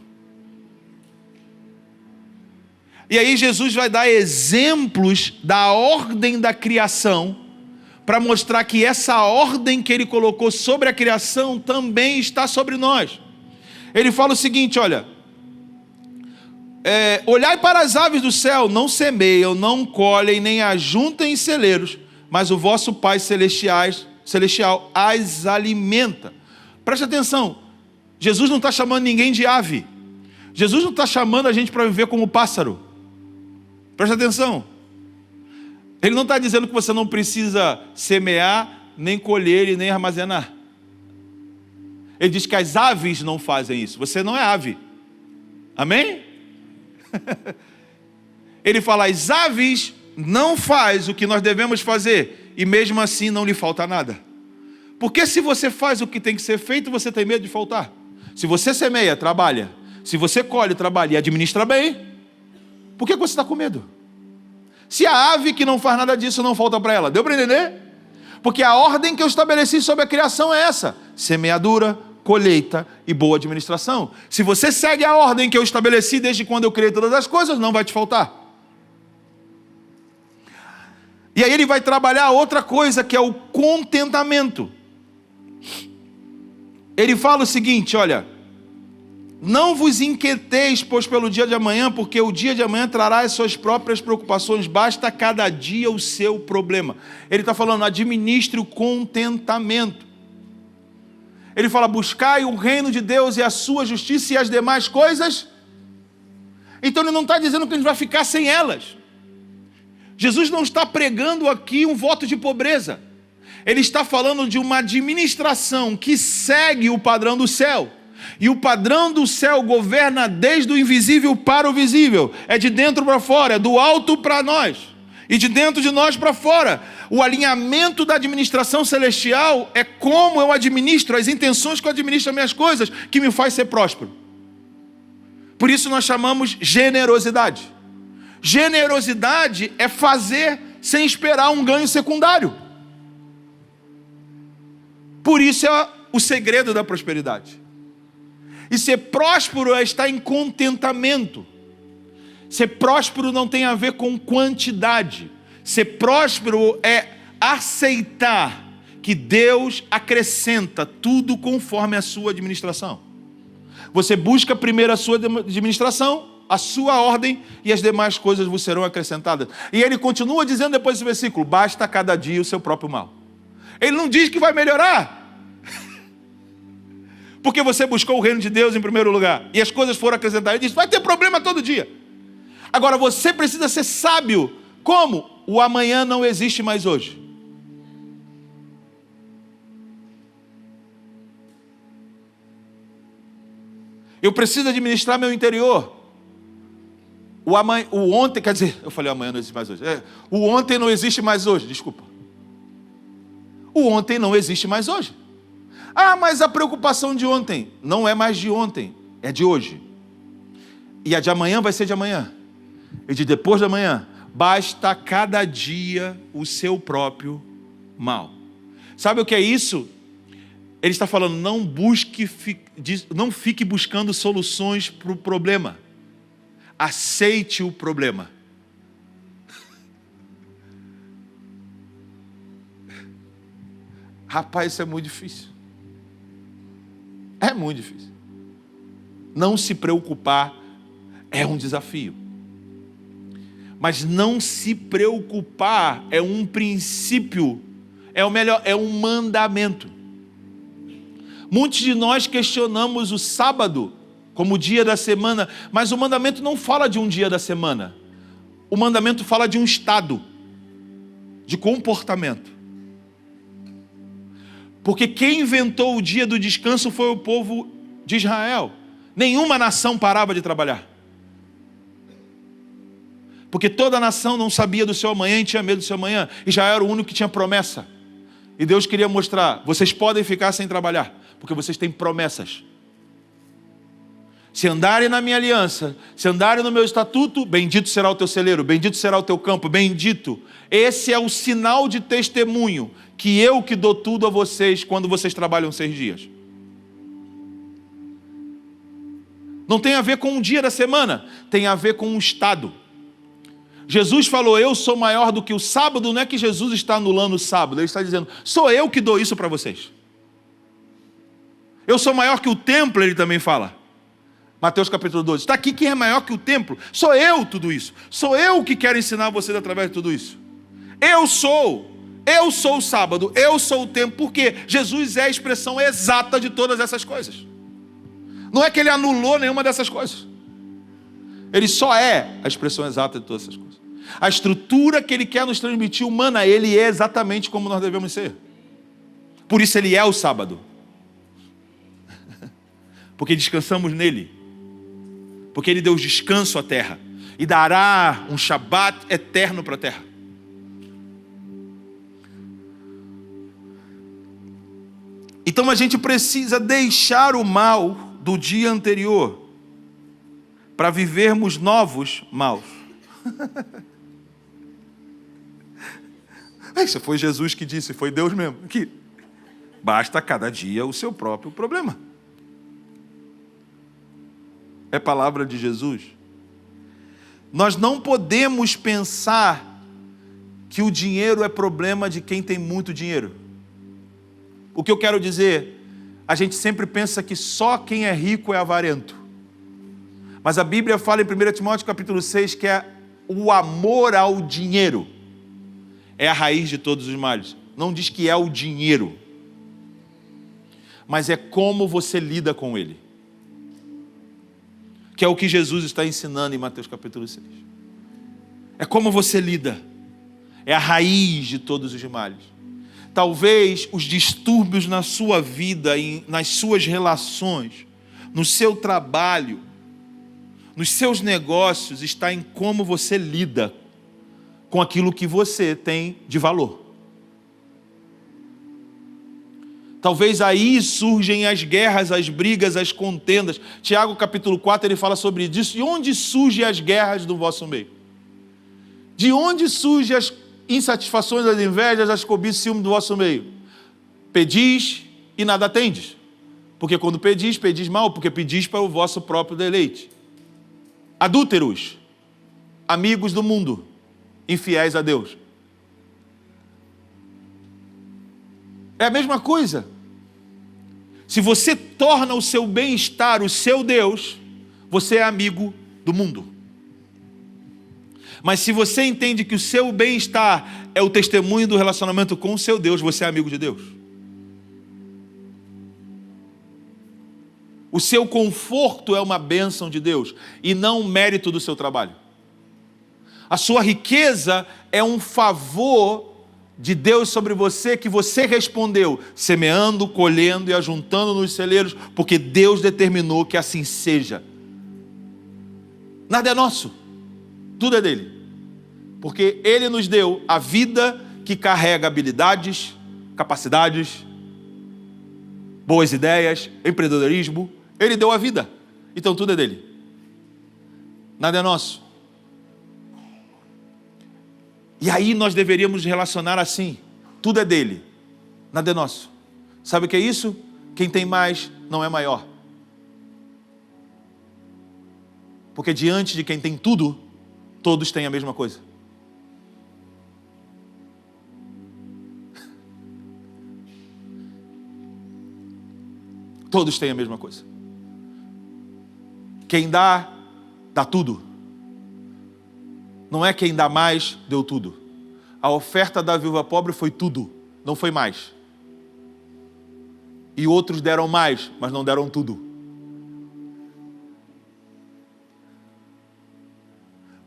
E aí Jesus vai dar exemplos da ordem da criação, para mostrar que essa ordem que ele colocou sobre a criação também está sobre nós. Ele fala o seguinte, olha, olhai para as aves do céu, não semeiam, não colhem, nem ajuntem em celeiros, mas o vosso Pai celestial as alimenta. Preste atenção, Jesus não está chamando ninguém de ave. Jesus não está chamando a gente para viver como pássaro. Preste atenção. Ele não está dizendo que você não precisa semear, nem colher e nem armazenar. Ele diz que as aves não fazem isso. Você não é ave. Amém? Ele fala, as aves não fazem o que nós devemos fazer, e mesmo assim não lhe falta nada. Porque se você faz o que tem que ser feito, você tem medo de faltar. Se você semeia, trabalha. Se você colhe, trabalha e administra bem, por que você está com medo? Se a ave que não faz nada disso não falta para ela, deu para entender? Porque a ordem que eu estabeleci sobre a criação é essa: semeadura, colheita e boa administração. Se você segue a ordem que eu estabeleci desde quando eu criei todas as coisas, não vai te faltar. E aí ele vai trabalhar outra coisa, que é o contentamento. Ele fala o seguinte, olha, não vos inquieteis, pois, pelo dia de amanhã, porque o dia de amanhã trará as suas próprias preocupações, basta cada dia o seu problema. Ele está falando, administre o contentamento. Ele fala, buscai o reino de Deus e a sua justiça e as demais coisas. Então ele não está dizendo que a gente vai ficar sem elas. Jesus não está pregando aqui um voto de pobreza. Ele está falando de uma administração que segue o padrão do céu. E o padrão do céu governa desde o invisível para o visível. É de dentro para fora, é do alto para nós. E de dentro de nós para fora. O alinhamento da administração celestial é como eu administro, as intenções que eu administro as minhas coisas, que me faz ser próspero. Por isso nós chamamos generosidade. Generosidade é fazer sem esperar um ganho secundário. Por isso é o segredo da prosperidade. E ser próspero é estar em contentamento. Ser próspero não tem a ver com quantidade. Ser próspero é aceitar que Deus acrescenta tudo conforme a sua administração. Você busca primeiro a sua administração, a sua ordem, e as demais coisas vos serão acrescentadas. E ele continua dizendo depois desse versículo, basta cada dia o seu próprio mal. Ele não diz que vai melhorar. Porque você buscou o reino de Deus em primeiro lugar, e as coisas foram acrescentadas. Ele diz, vai ter problema todo dia. Agora você precisa ser sábio. Como? O amanhã não existe mais hoje. Eu preciso administrar meu interior. O ontem, quer dizer, eu falei amanhã não existe mais hoje. O ontem não existe mais hoje, desculpa. O ontem não existe mais hoje. Ah, mas a preocupação de ontem não é mais de ontem, é de hoje. E a de amanhã vai ser de amanhã. E de depois de amanhã, basta cada dia o seu próprio mal. Sabe o que é isso? Ele está falando, não fique buscando soluções para o problema. Aceite o problema. Rapaz, isso é muito difícil. É muito difícil. Não se preocupar é um desafio. Mas não se preocupar é um princípio, é um mandamento. Muitos de nós questionamos o sábado como dia da semana, mas o mandamento não fala de um dia da semana. O mandamento fala de um estado de comportamento. Porque quem inventou o dia do descanso foi o povo de Israel. Nenhuma nação parava de trabalhar. Porque toda a nação não sabia do seu amanhã e tinha medo do seu amanhã. Israel era o único que tinha promessa. E Deus queria mostrar, vocês podem ficar sem trabalhar, porque vocês têm promessas. Se andarem na minha aliança, se andarem no meu estatuto, bendito será o teu celeiro, bendito será o teu campo, bendito. Esse é o sinal de testemunho, que eu que dou tudo a vocês quando vocês trabalham 6 dias. Não tem a ver com um dia da semana, tem a ver com um estado. Jesus falou, eu sou maior do que o sábado, não é que Jesus está anulando o sábado, ele está dizendo, sou eu que dou isso para vocês. Eu sou maior que o templo, ele também fala. Mateus capítulo 12, está aqui quem é maior que o templo, sou eu tudo isso, sou eu que quero ensinar vocês através de tudo isso. Eu sou o sábado, eu sou o templo, porque Jesus é a expressão exata de todas essas coisas. Não é que ele anulou nenhuma dessas coisas. Ele só é a expressão exata de todas essas coisas. A estrutura que ele quer nos transmitir humana, ele é exatamente como nós devemos ser. Por isso ele é o sábado. Porque descansamos nele. Porque ele deu descanso à terra. E dará um Shabat eterno para a terra. Então a gente precisa deixar o mal do dia anterior para vivermos novos maus. Isso foi Jesus que disse, foi Deus mesmo. Que basta cada dia o seu próprio problema. É palavra de Jesus. Nós não podemos pensar que o dinheiro é problema de quem tem muito dinheiro. O que eu quero dizer, a gente sempre pensa que só quem é rico é avarento. Mas a Bíblia fala em 1 Timóteo capítulo 6 que é o amor ao dinheiro. É a raiz de todos os males. Não diz que é o dinheiro, mas é como você lida com ele. Que é o que Jesus está ensinando em Mateus capítulo 6. É como você lida. É a raiz de todos os males. Talvez os distúrbios na sua vida, nas suas relações, no seu trabalho, nos seus negócios, está em como você lida com aquilo que você tem de valor. Talvez aí surgem as guerras, as brigas, as contendas. Tiago capítulo 4, ele fala sobre isso. De onde surgem as guerras do vosso meio? De onde surgem as insatisfações, as invejas, as cobiças e ciúmes do vosso meio? Pedis e nada tendes. Porque quando pedis, pedis mal, porque pedis para o vosso próprio deleite. Adúlteros, amigos do mundo, infiéis a Deus. É a mesma coisa. Se você torna o seu bem-estar o seu Deus, você é amigo do mundo. Mas se você entende que o seu bem-estar é o testemunho do relacionamento com o seu Deus, você é amigo de Deus. O seu conforto é uma bênção de Deus e não um mérito do seu trabalho. A sua riqueza é um favor de Deus sobre você que você respondeu, semeando, colhendo e ajuntando nos celeiros, porque Deus determinou que assim seja. Nada é nosso, tudo é dele. Porque ele nos deu a vida que carrega habilidades, capacidades, boas ideias, empreendedorismo. Ele deu a vida, então tudo é dele. Nada é nosso. E aí nós deveríamos relacionar assim, tudo é dele, nada é nosso. Sabe o que é isso? Quem tem mais não é maior. Porque diante de quem tem tudo, todos têm a mesma coisa. Todos têm a mesma coisa. Quem dá, dá tudo. Não é quem dá mais, deu tudo. A oferta da viúva pobre foi tudo, não foi mais. E outros deram mais, mas não deram tudo.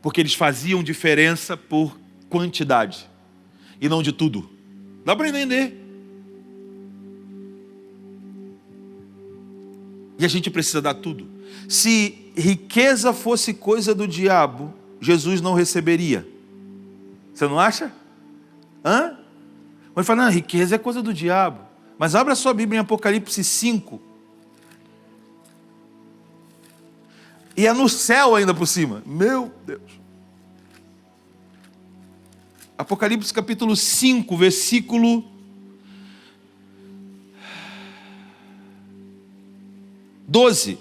Porque eles faziam diferença por quantidade e não de tudo. Dá para entender? E a gente precisa dar tudo. Se riqueza fosse coisa do diabo, Jesus não receberia. Você não acha? Mas fala, não, riqueza é coisa do diabo. Mas abra sua Bíblia em Apocalipse 5. E é no céu ainda por cima. Meu Deus. Apocalipse capítulo 5, versículo 12.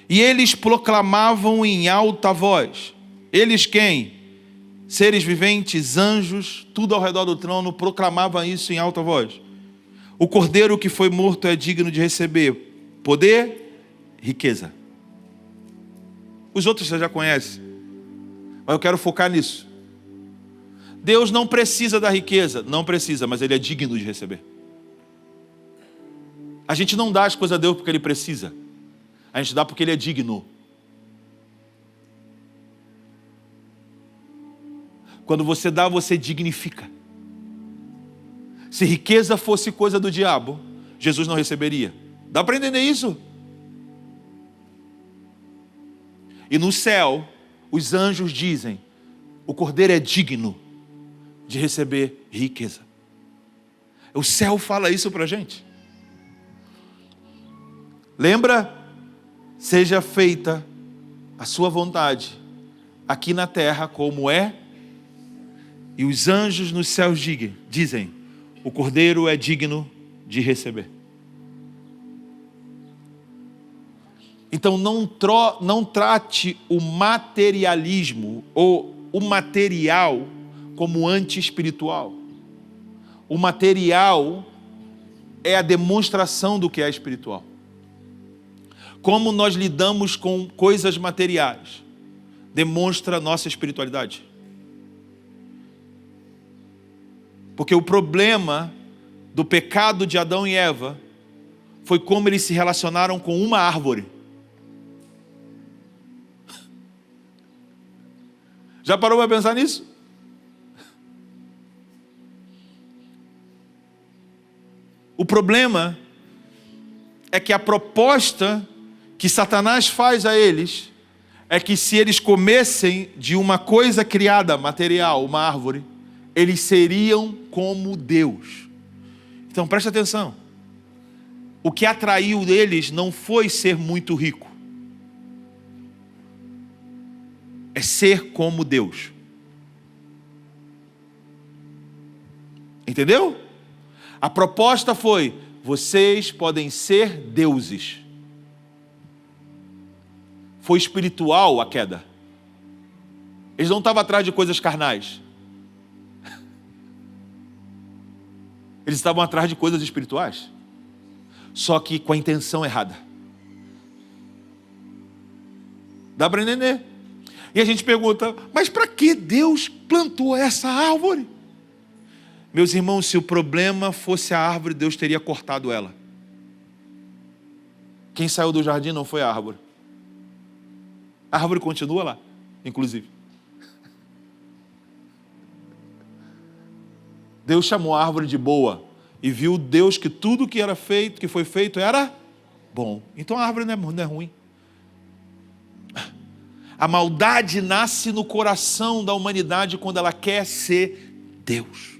E eles proclamavam em alta voz. Eles quem? seres viventes, anjos, tudo ao redor do trono proclamavam isso em alta voz. O cordeiro que foi morto é digno de receber poder, riqueza. Os outros você já conhece, mas eu quero focar nisso. Deus não precisa da riqueza, não precisa, mas Ele é digno de receber. A gente não dá as coisas a Deus porque Ele precisa, a gente dá porque Ele é digno. Quando você dá, você dignifica. Se riqueza fosse coisa do diabo, Jesus não receberia. Dá para entender isso? E no céu, os anjos dizem, o cordeiro é digno de receber riqueza. O céu fala isso para a gente. Lembra? Seja feita a sua vontade, aqui na terra como é. E os anjos nos céus dizem, o cordeiro é digno de receber. Então não trate o materialismo ou o material como anti-espiritual. O material é a demonstração do que é espiritual. Como nós lidamos com coisas materiais demonstra a nossa espiritualidade. Porque o problema do pecado de Adão e Eva foi como eles se relacionaram com uma árvore. Já parou para pensar nisso? O problema é que a proposta que Satanás faz a eles é que se eles comessem de uma coisa criada, material, uma árvore, eles seriam como Deus. Então preste atenção. O que atraiu eles não foi ser muito rico. É ser como Deus. Entendeu? A proposta foi, vocês podem ser deuses. Foi espiritual a queda. Eles não estavam atrás de coisas carnais. Eles estavam atrás de coisas espirituais. Só que com a intenção errada. Dá para entender? E a gente pergunta, mas para que Deus plantou essa árvore? Meus irmãos, se o problema fosse a árvore, Deus teria cortado ela. Quem saiu do jardim não foi a árvore. A árvore continua lá, inclusive. Deus chamou a árvore de boa e viu Deus que tudo que era feito, que foi feito, era bom. Então a árvore não é ruim. A maldade nasce no coração da humanidade quando ela quer ser Deus.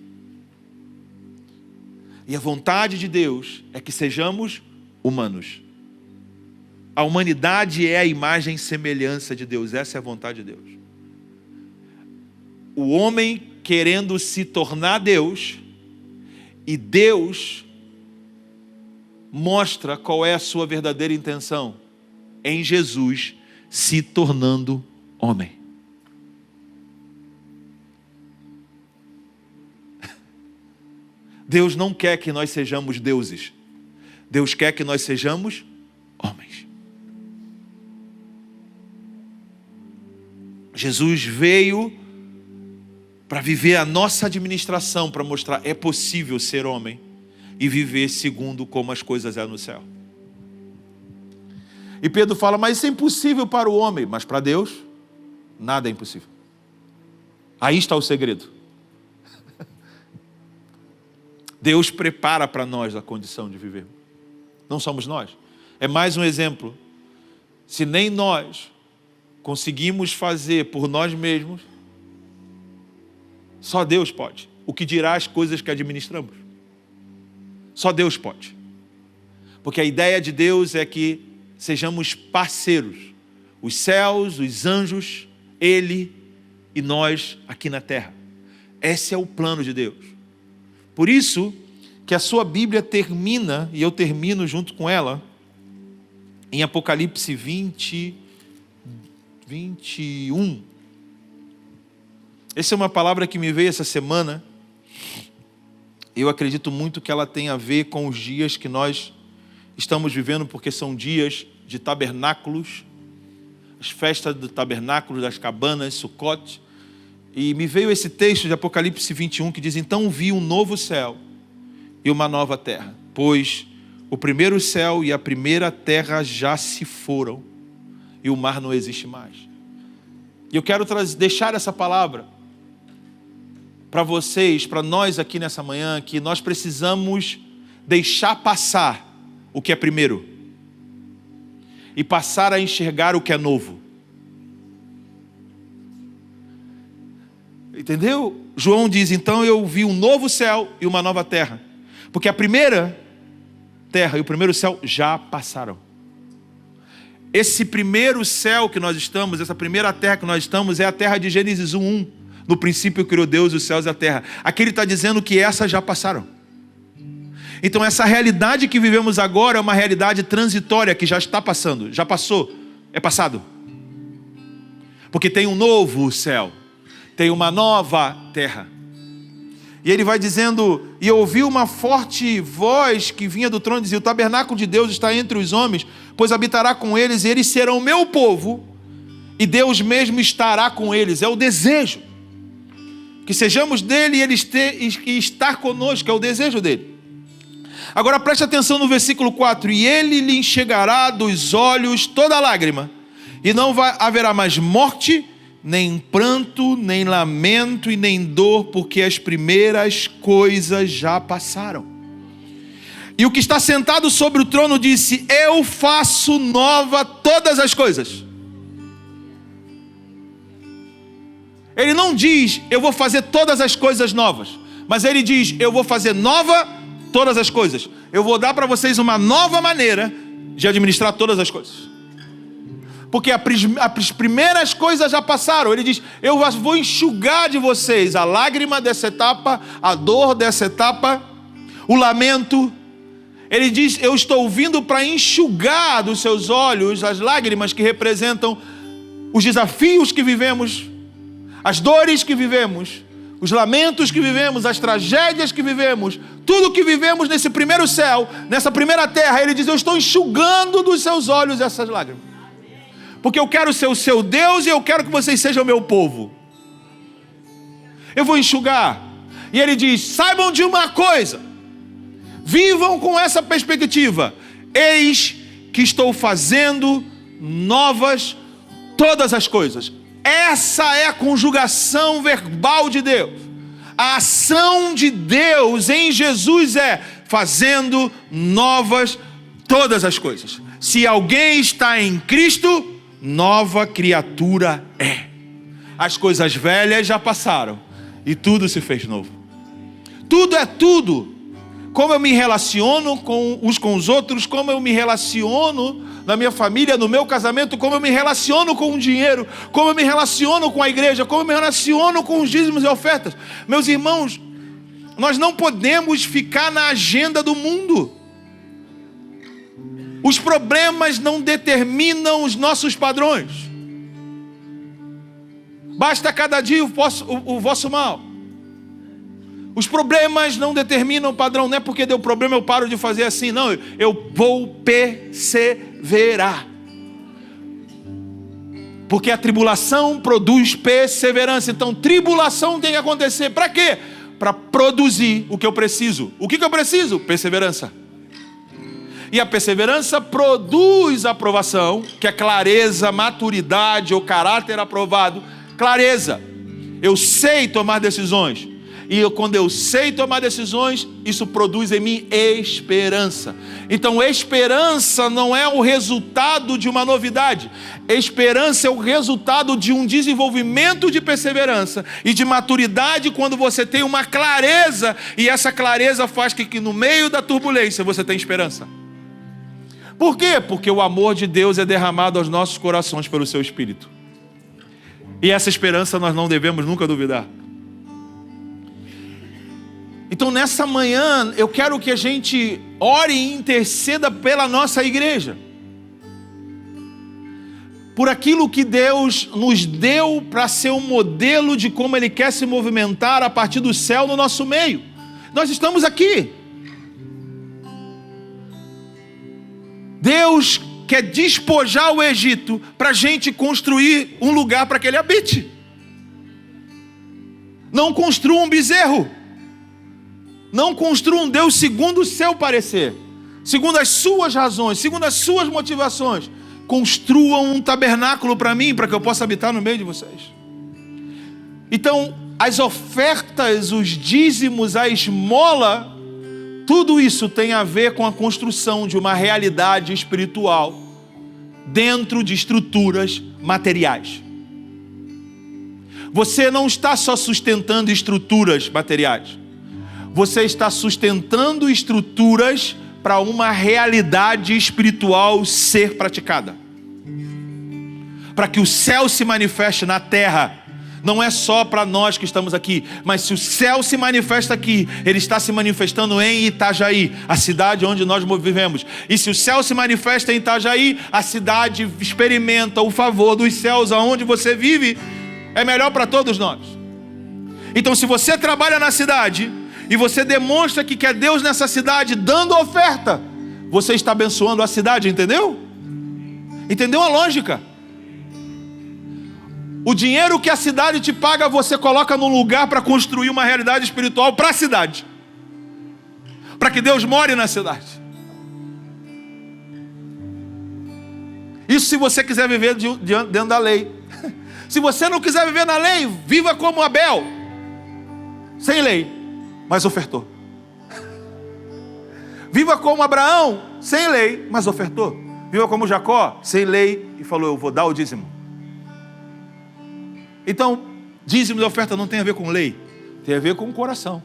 E a vontade de Deus é que sejamos humanos. A humanidade é a imagem e semelhança de Deus. Essa é a vontade de Deus. O homem querendo se tornar Deus, e Deus mostra qual é a sua verdadeira intenção, em Jesus se tornando homem. Deus não quer que nós sejamos deuses. Deus quer que nós sejamos homens. Jesus veio para viver a nossa administração, para mostrar é possível ser homem e viver segundo como as coisas é no céu. E Pedro fala, mas isso é impossível para o homem, mas para Deus, nada é impossível. Aí está o segredo. Deus prepara para nós a condição de viver. Não somos nós. É mais um exemplo. Se nem nós conseguimos fazer por nós mesmos, só Deus pode. O que dirá as coisas que administramos? Só Deus pode. Porque a ideia de Deus é que sejamos parceiros. Os céus, os anjos, Ele e nós aqui na terra. Esse é o plano de Deus. Por isso que a sua Bíblia termina, e eu termino junto com ela, em Apocalipse 21. Essa é uma palavra que me veio essa semana. Eu acredito muito que ela tem a ver com os dias que nós estamos vivendo, porque são dias de tabernáculos, as festas do tabernáculo, das cabanas, Sucote. E me veio esse texto de Apocalipse 21 que diz: então vi um novo céu e uma nova terra, pois o primeiro céu e a primeira terra já se foram e o mar não existe mais. E eu quero deixar essa palavra para vocês, para nós aqui nessa manhã, que nós precisamos deixar passar o que é primeiro e passar a enxergar o que é novo. Entendeu? João diz: então eu vi um novo céu e uma nova terra, porque a primeira terra e o primeiro céu já passaram. Esse primeiro céu que nós estamos, essa primeira terra que nós estamos, é a terra de Gênesis 1:1. No princípio criou Deus os céus e a terra. Aqui ele está dizendo que essas já passaram. Então essa realidade que vivemos agora é uma realidade transitória que já está passando. Já passou, é passado. Porque tem um novo céu, tem uma nova terra. E ele vai dizendo: e eu ouvi uma forte voz que vinha do trono e dizia: o tabernáculo de Deus está entre os homens, pois habitará com eles, e eles serão meu povo, e Deus mesmo estará com eles. É o desejo, que sejamos dele e ele estar conosco, é o desejo dele. Agora preste atenção no versículo 4: e ele lhe enxugará dos olhos toda lágrima, e não haverá mais morte, nem pranto, nem lamento e nem dor, porque as primeiras coisas já passaram. E o que está sentado sobre o trono disse: eu faço nova todas as coisas. Ele não diz: eu vou fazer todas as coisas novas, mas ele diz: eu vou fazer nova todas as coisas. Eu vou dar para vocês uma nova maneira de administrar todas as coisas. Porque as primeiras coisas já passaram. Ele diz: eu vou enxugar de vocês a lágrima dessa etapa, a dor dessa etapa, o lamento. Ele diz: eu estou vindo para enxugar dos seus olhos as lágrimas que representam os desafios que vivemos, as dores que vivemos, os lamentos que vivemos, as tragédias que vivemos, tudo que vivemos nesse primeiro céu, nessa primeira terra. Ele diz: eu estou enxugando dos seus olhos essas lágrimas, porque eu quero ser o seu Deus e eu quero que vocês sejam o meu povo. Eu vou enxugar. E ele diz: saibam de uma coisa, vivam com essa perspectiva: eis que estou fazendo novas todas as coisas. Essa é a conjugação verbal de Deus. A ação de Deus em Jesus é fazendo novas todas as coisas. Se alguém está em Cristo, nova criatura é. As coisas velhas já passaram e tudo se fez novo. Tudo é tudo. Como eu me relaciono uns com os outros, como eu me relaciono na minha família, no meu casamento, como eu me relaciono com o dinheiro, como eu me relaciono com a igreja, como eu me relaciono com os dízimos e ofertas. Meus irmãos, nós não podemos ficar na agenda do mundo. Os problemas não determinam os nossos padrões. Basta cada dia o vosso mal. Os problemas não determinam o padrão. Não é porque deu problema eu paro de fazer assim. Não, eu vou perseverar. Porque a tribulação produz perseverança. Então tribulação tem que acontecer. Para quê? Para produzir o que eu preciso. O que eu preciso? Perseverança. E a perseverança produz aprovação, que é clareza, maturidade ou caráter aprovado. Clareza. Eu sei tomar decisões. E quando eu sei tomar decisões, isso produz em mim esperança. Então esperança não é o resultado de uma novidade. Esperança é o resultado de um desenvolvimento de perseverança e de maturidade, quando você tem uma clareza. E essa clareza faz que no meio da turbulência você tenha esperança. Por quê? Porque o amor de Deus é derramado aos nossos corações pelo seu Espírito. E essa esperança nós não devemos nunca duvidar. Então nessa manhã eu quero que a gente ore e interceda pela nossa igreja. por aquilo que Deus nos deu para ser um modelo de como Ele quer se movimentar a partir do céu no nosso meio. Nós estamos aqui. Deus quer despojar o Egito para a gente construir um lugar para que Ele habite. Não construa um bezerro. Não construa um Deus segundo o seu parecer, segundo as suas razões, segundo as suas motivações. Construam um tabernáculo para mim, para que eu possa habitar no meio de vocês. Então, as ofertas, os dízimos, a esmola, tudo isso tem a ver com a construção de uma realidade espiritual dentro de estruturas materiais. Você não está só sustentando estruturas materiais. Você está sustentando estruturas para uma realidade espiritual ser praticada. Para que o céu se manifeste na terra. Não é só para nós que estamos aqui, mas se o céu se manifesta aqui, ele está se manifestando em Itajaí, a cidade onde nós vivemos. E se o céu se manifesta em Itajaí, a cidade experimenta o favor dos céus aonde você vive. É melhor para todos nós. Então, se você trabalha na cidade e você demonstra que quer Deus nessa cidade dando oferta, você está abençoando a cidade, entendeu? Entendeu a lógica? O dinheiro que a cidade te paga, você coloca num lugar para construir uma realidade espiritual para a cidade. Para que Deus more na cidade. Isso se você quiser viver dentro da lei. Se você não quiser viver na lei, viva como Abel. Sem lei, mas ofertou. Viva como Abraão, sem lei, mas ofertou. Viva como Jacó, sem lei, e falou, eu vou dar o dízimo. Então, dízimo e oferta não tem a ver com lei, tem a ver com o coração.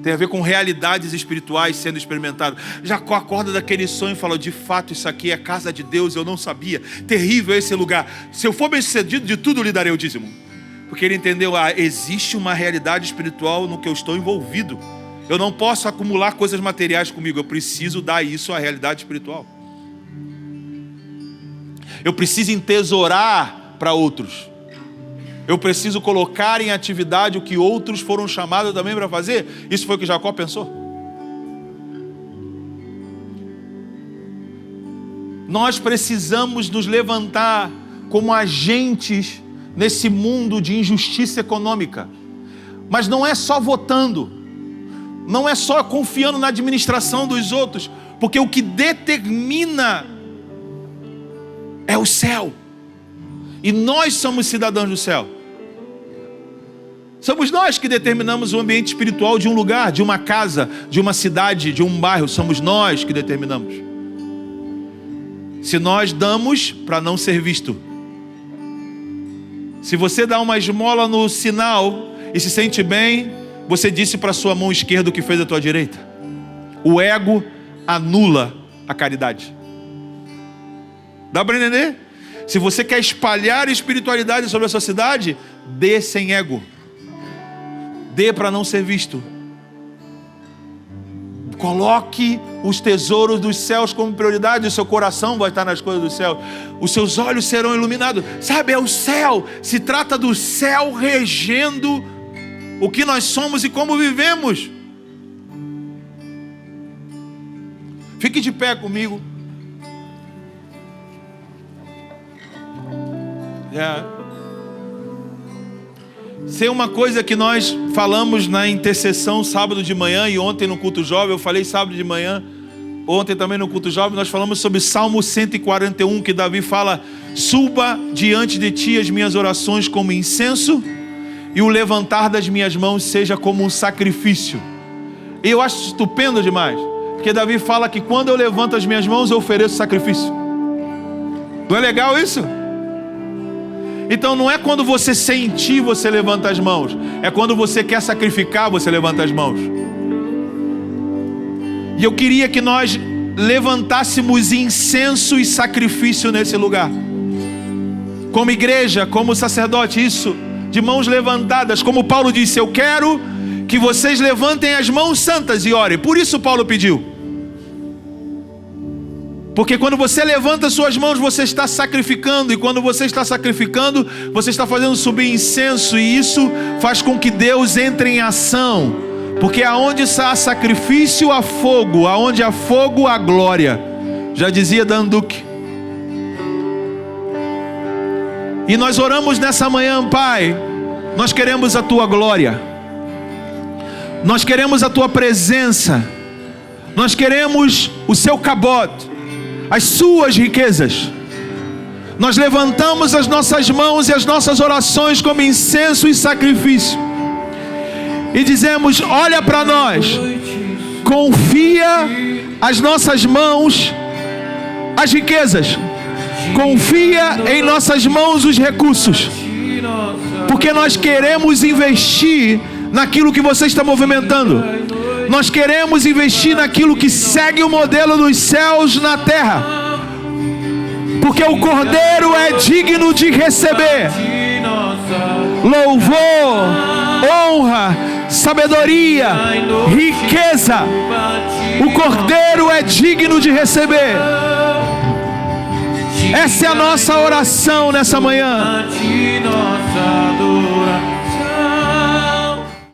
Tem a ver com realidades espirituais sendo experimentadas. Jacó acorda daquele sonho e fala, de fato isso aqui é a casa de Deus, eu não sabia. Terrível esse lugar. Se eu for bem sucedido, de tudo lhe darei o dízimo. Porque ele entendeu, existe uma realidade espiritual no que eu estou envolvido. Eu não posso acumular coisas materiais comigo, eu preciso dar isso à realidade espiritual. Eu preciso entesourar para outros. Eu preciso colocar em atividade o que outros foram chamados também para fazer. Isso foi o que Jacó pensou. Nós precisamos nos levantar como agentes nesse mundo de injustiça econômica. Mas não é só votando. Não é só confiando na administração dos outros. Porque o que determina é o céu. E nós somos cidadãos do céu. Somos nós que determinamos o ambiente espiritual de um lugar, de uma casa, de uma cidade, de um bairro. Somos nós que determinamos. Se nós damos para não ser visto. Se você dá uma esmola no sinal e se sente bem, você disse para a sua mão esquerda o que fez a tua direita. O ego anula a caridade. Dá para entender? Se você quer espalhar espiritualidade sobre a sua cidade, dê sem ego. Dê para não ser visto. Coloque os tesouros dos céus como prioridade. O seu coração vai estar nas coisas do céu. Os seus olhos serão iluminados. Sabe, é o céu. Se trata do céu regendo o que nós somos e como vivemos. Fique de pé comigo. Ser uma coisa que nós falamos na intercessão sábado de manhã e ontem no culto jovem, eu falei sábado de manhã, ontem também no culto jovem, nós falamos sobre Salmo 141, que Davi fala, suba diante de ti as minhas orações como incenso e o levantar das minhas mãos seja como um sacrifício. E eu acho estupendo demais, porque Davi fala que quando eu levanto as minhas mãos eu ofereço sacrifício. Não é legal isso? Então não é quando você sentir, você levanta as mãos. É quando você quer sacrificar, você levanta as mãos. E eu queria que nós levantássemos incenso e sacrifício nesse lugar. Como igreja, como sacerdote, isso, de mãos levantadas. Como Paulo disse, eu quero que vocês levantem as mãos santas e orem. Por isso Paulo pediu. Porque quando você levanta suas mãos, você está sacrificando. E quando você está sacrificando, você está fazendo subir incenso. E isso faz com que Deus entre em ação. Porque aonde há sacrifício, há fogo. Aonde há fogo, há glória. Já dizia Dan Duque. E nós oramos nessa manhã, Pai. Nós queremos a Tua glória. Nós queremos a Tua presença. Nós queremos o Seu cabote, as Suas riquezas. Nós levantamos as nossas mãos e as nossas orações como incenso e sacrifício. E dizemos: olha para nós. Confia as nossas mãos as riquezas. Confia em nossas mãos os recursos. Porque nós queremos investir naquilo que você está movimentando. Nós queremos investir naquilo que segue o modelo dos céus na terra. Porque o Cordeiro é digno de receber louvor, honra, sabedoria, riqueza. O Cordeiro é digno de receber. Essa é a nossa oração nessa manhã.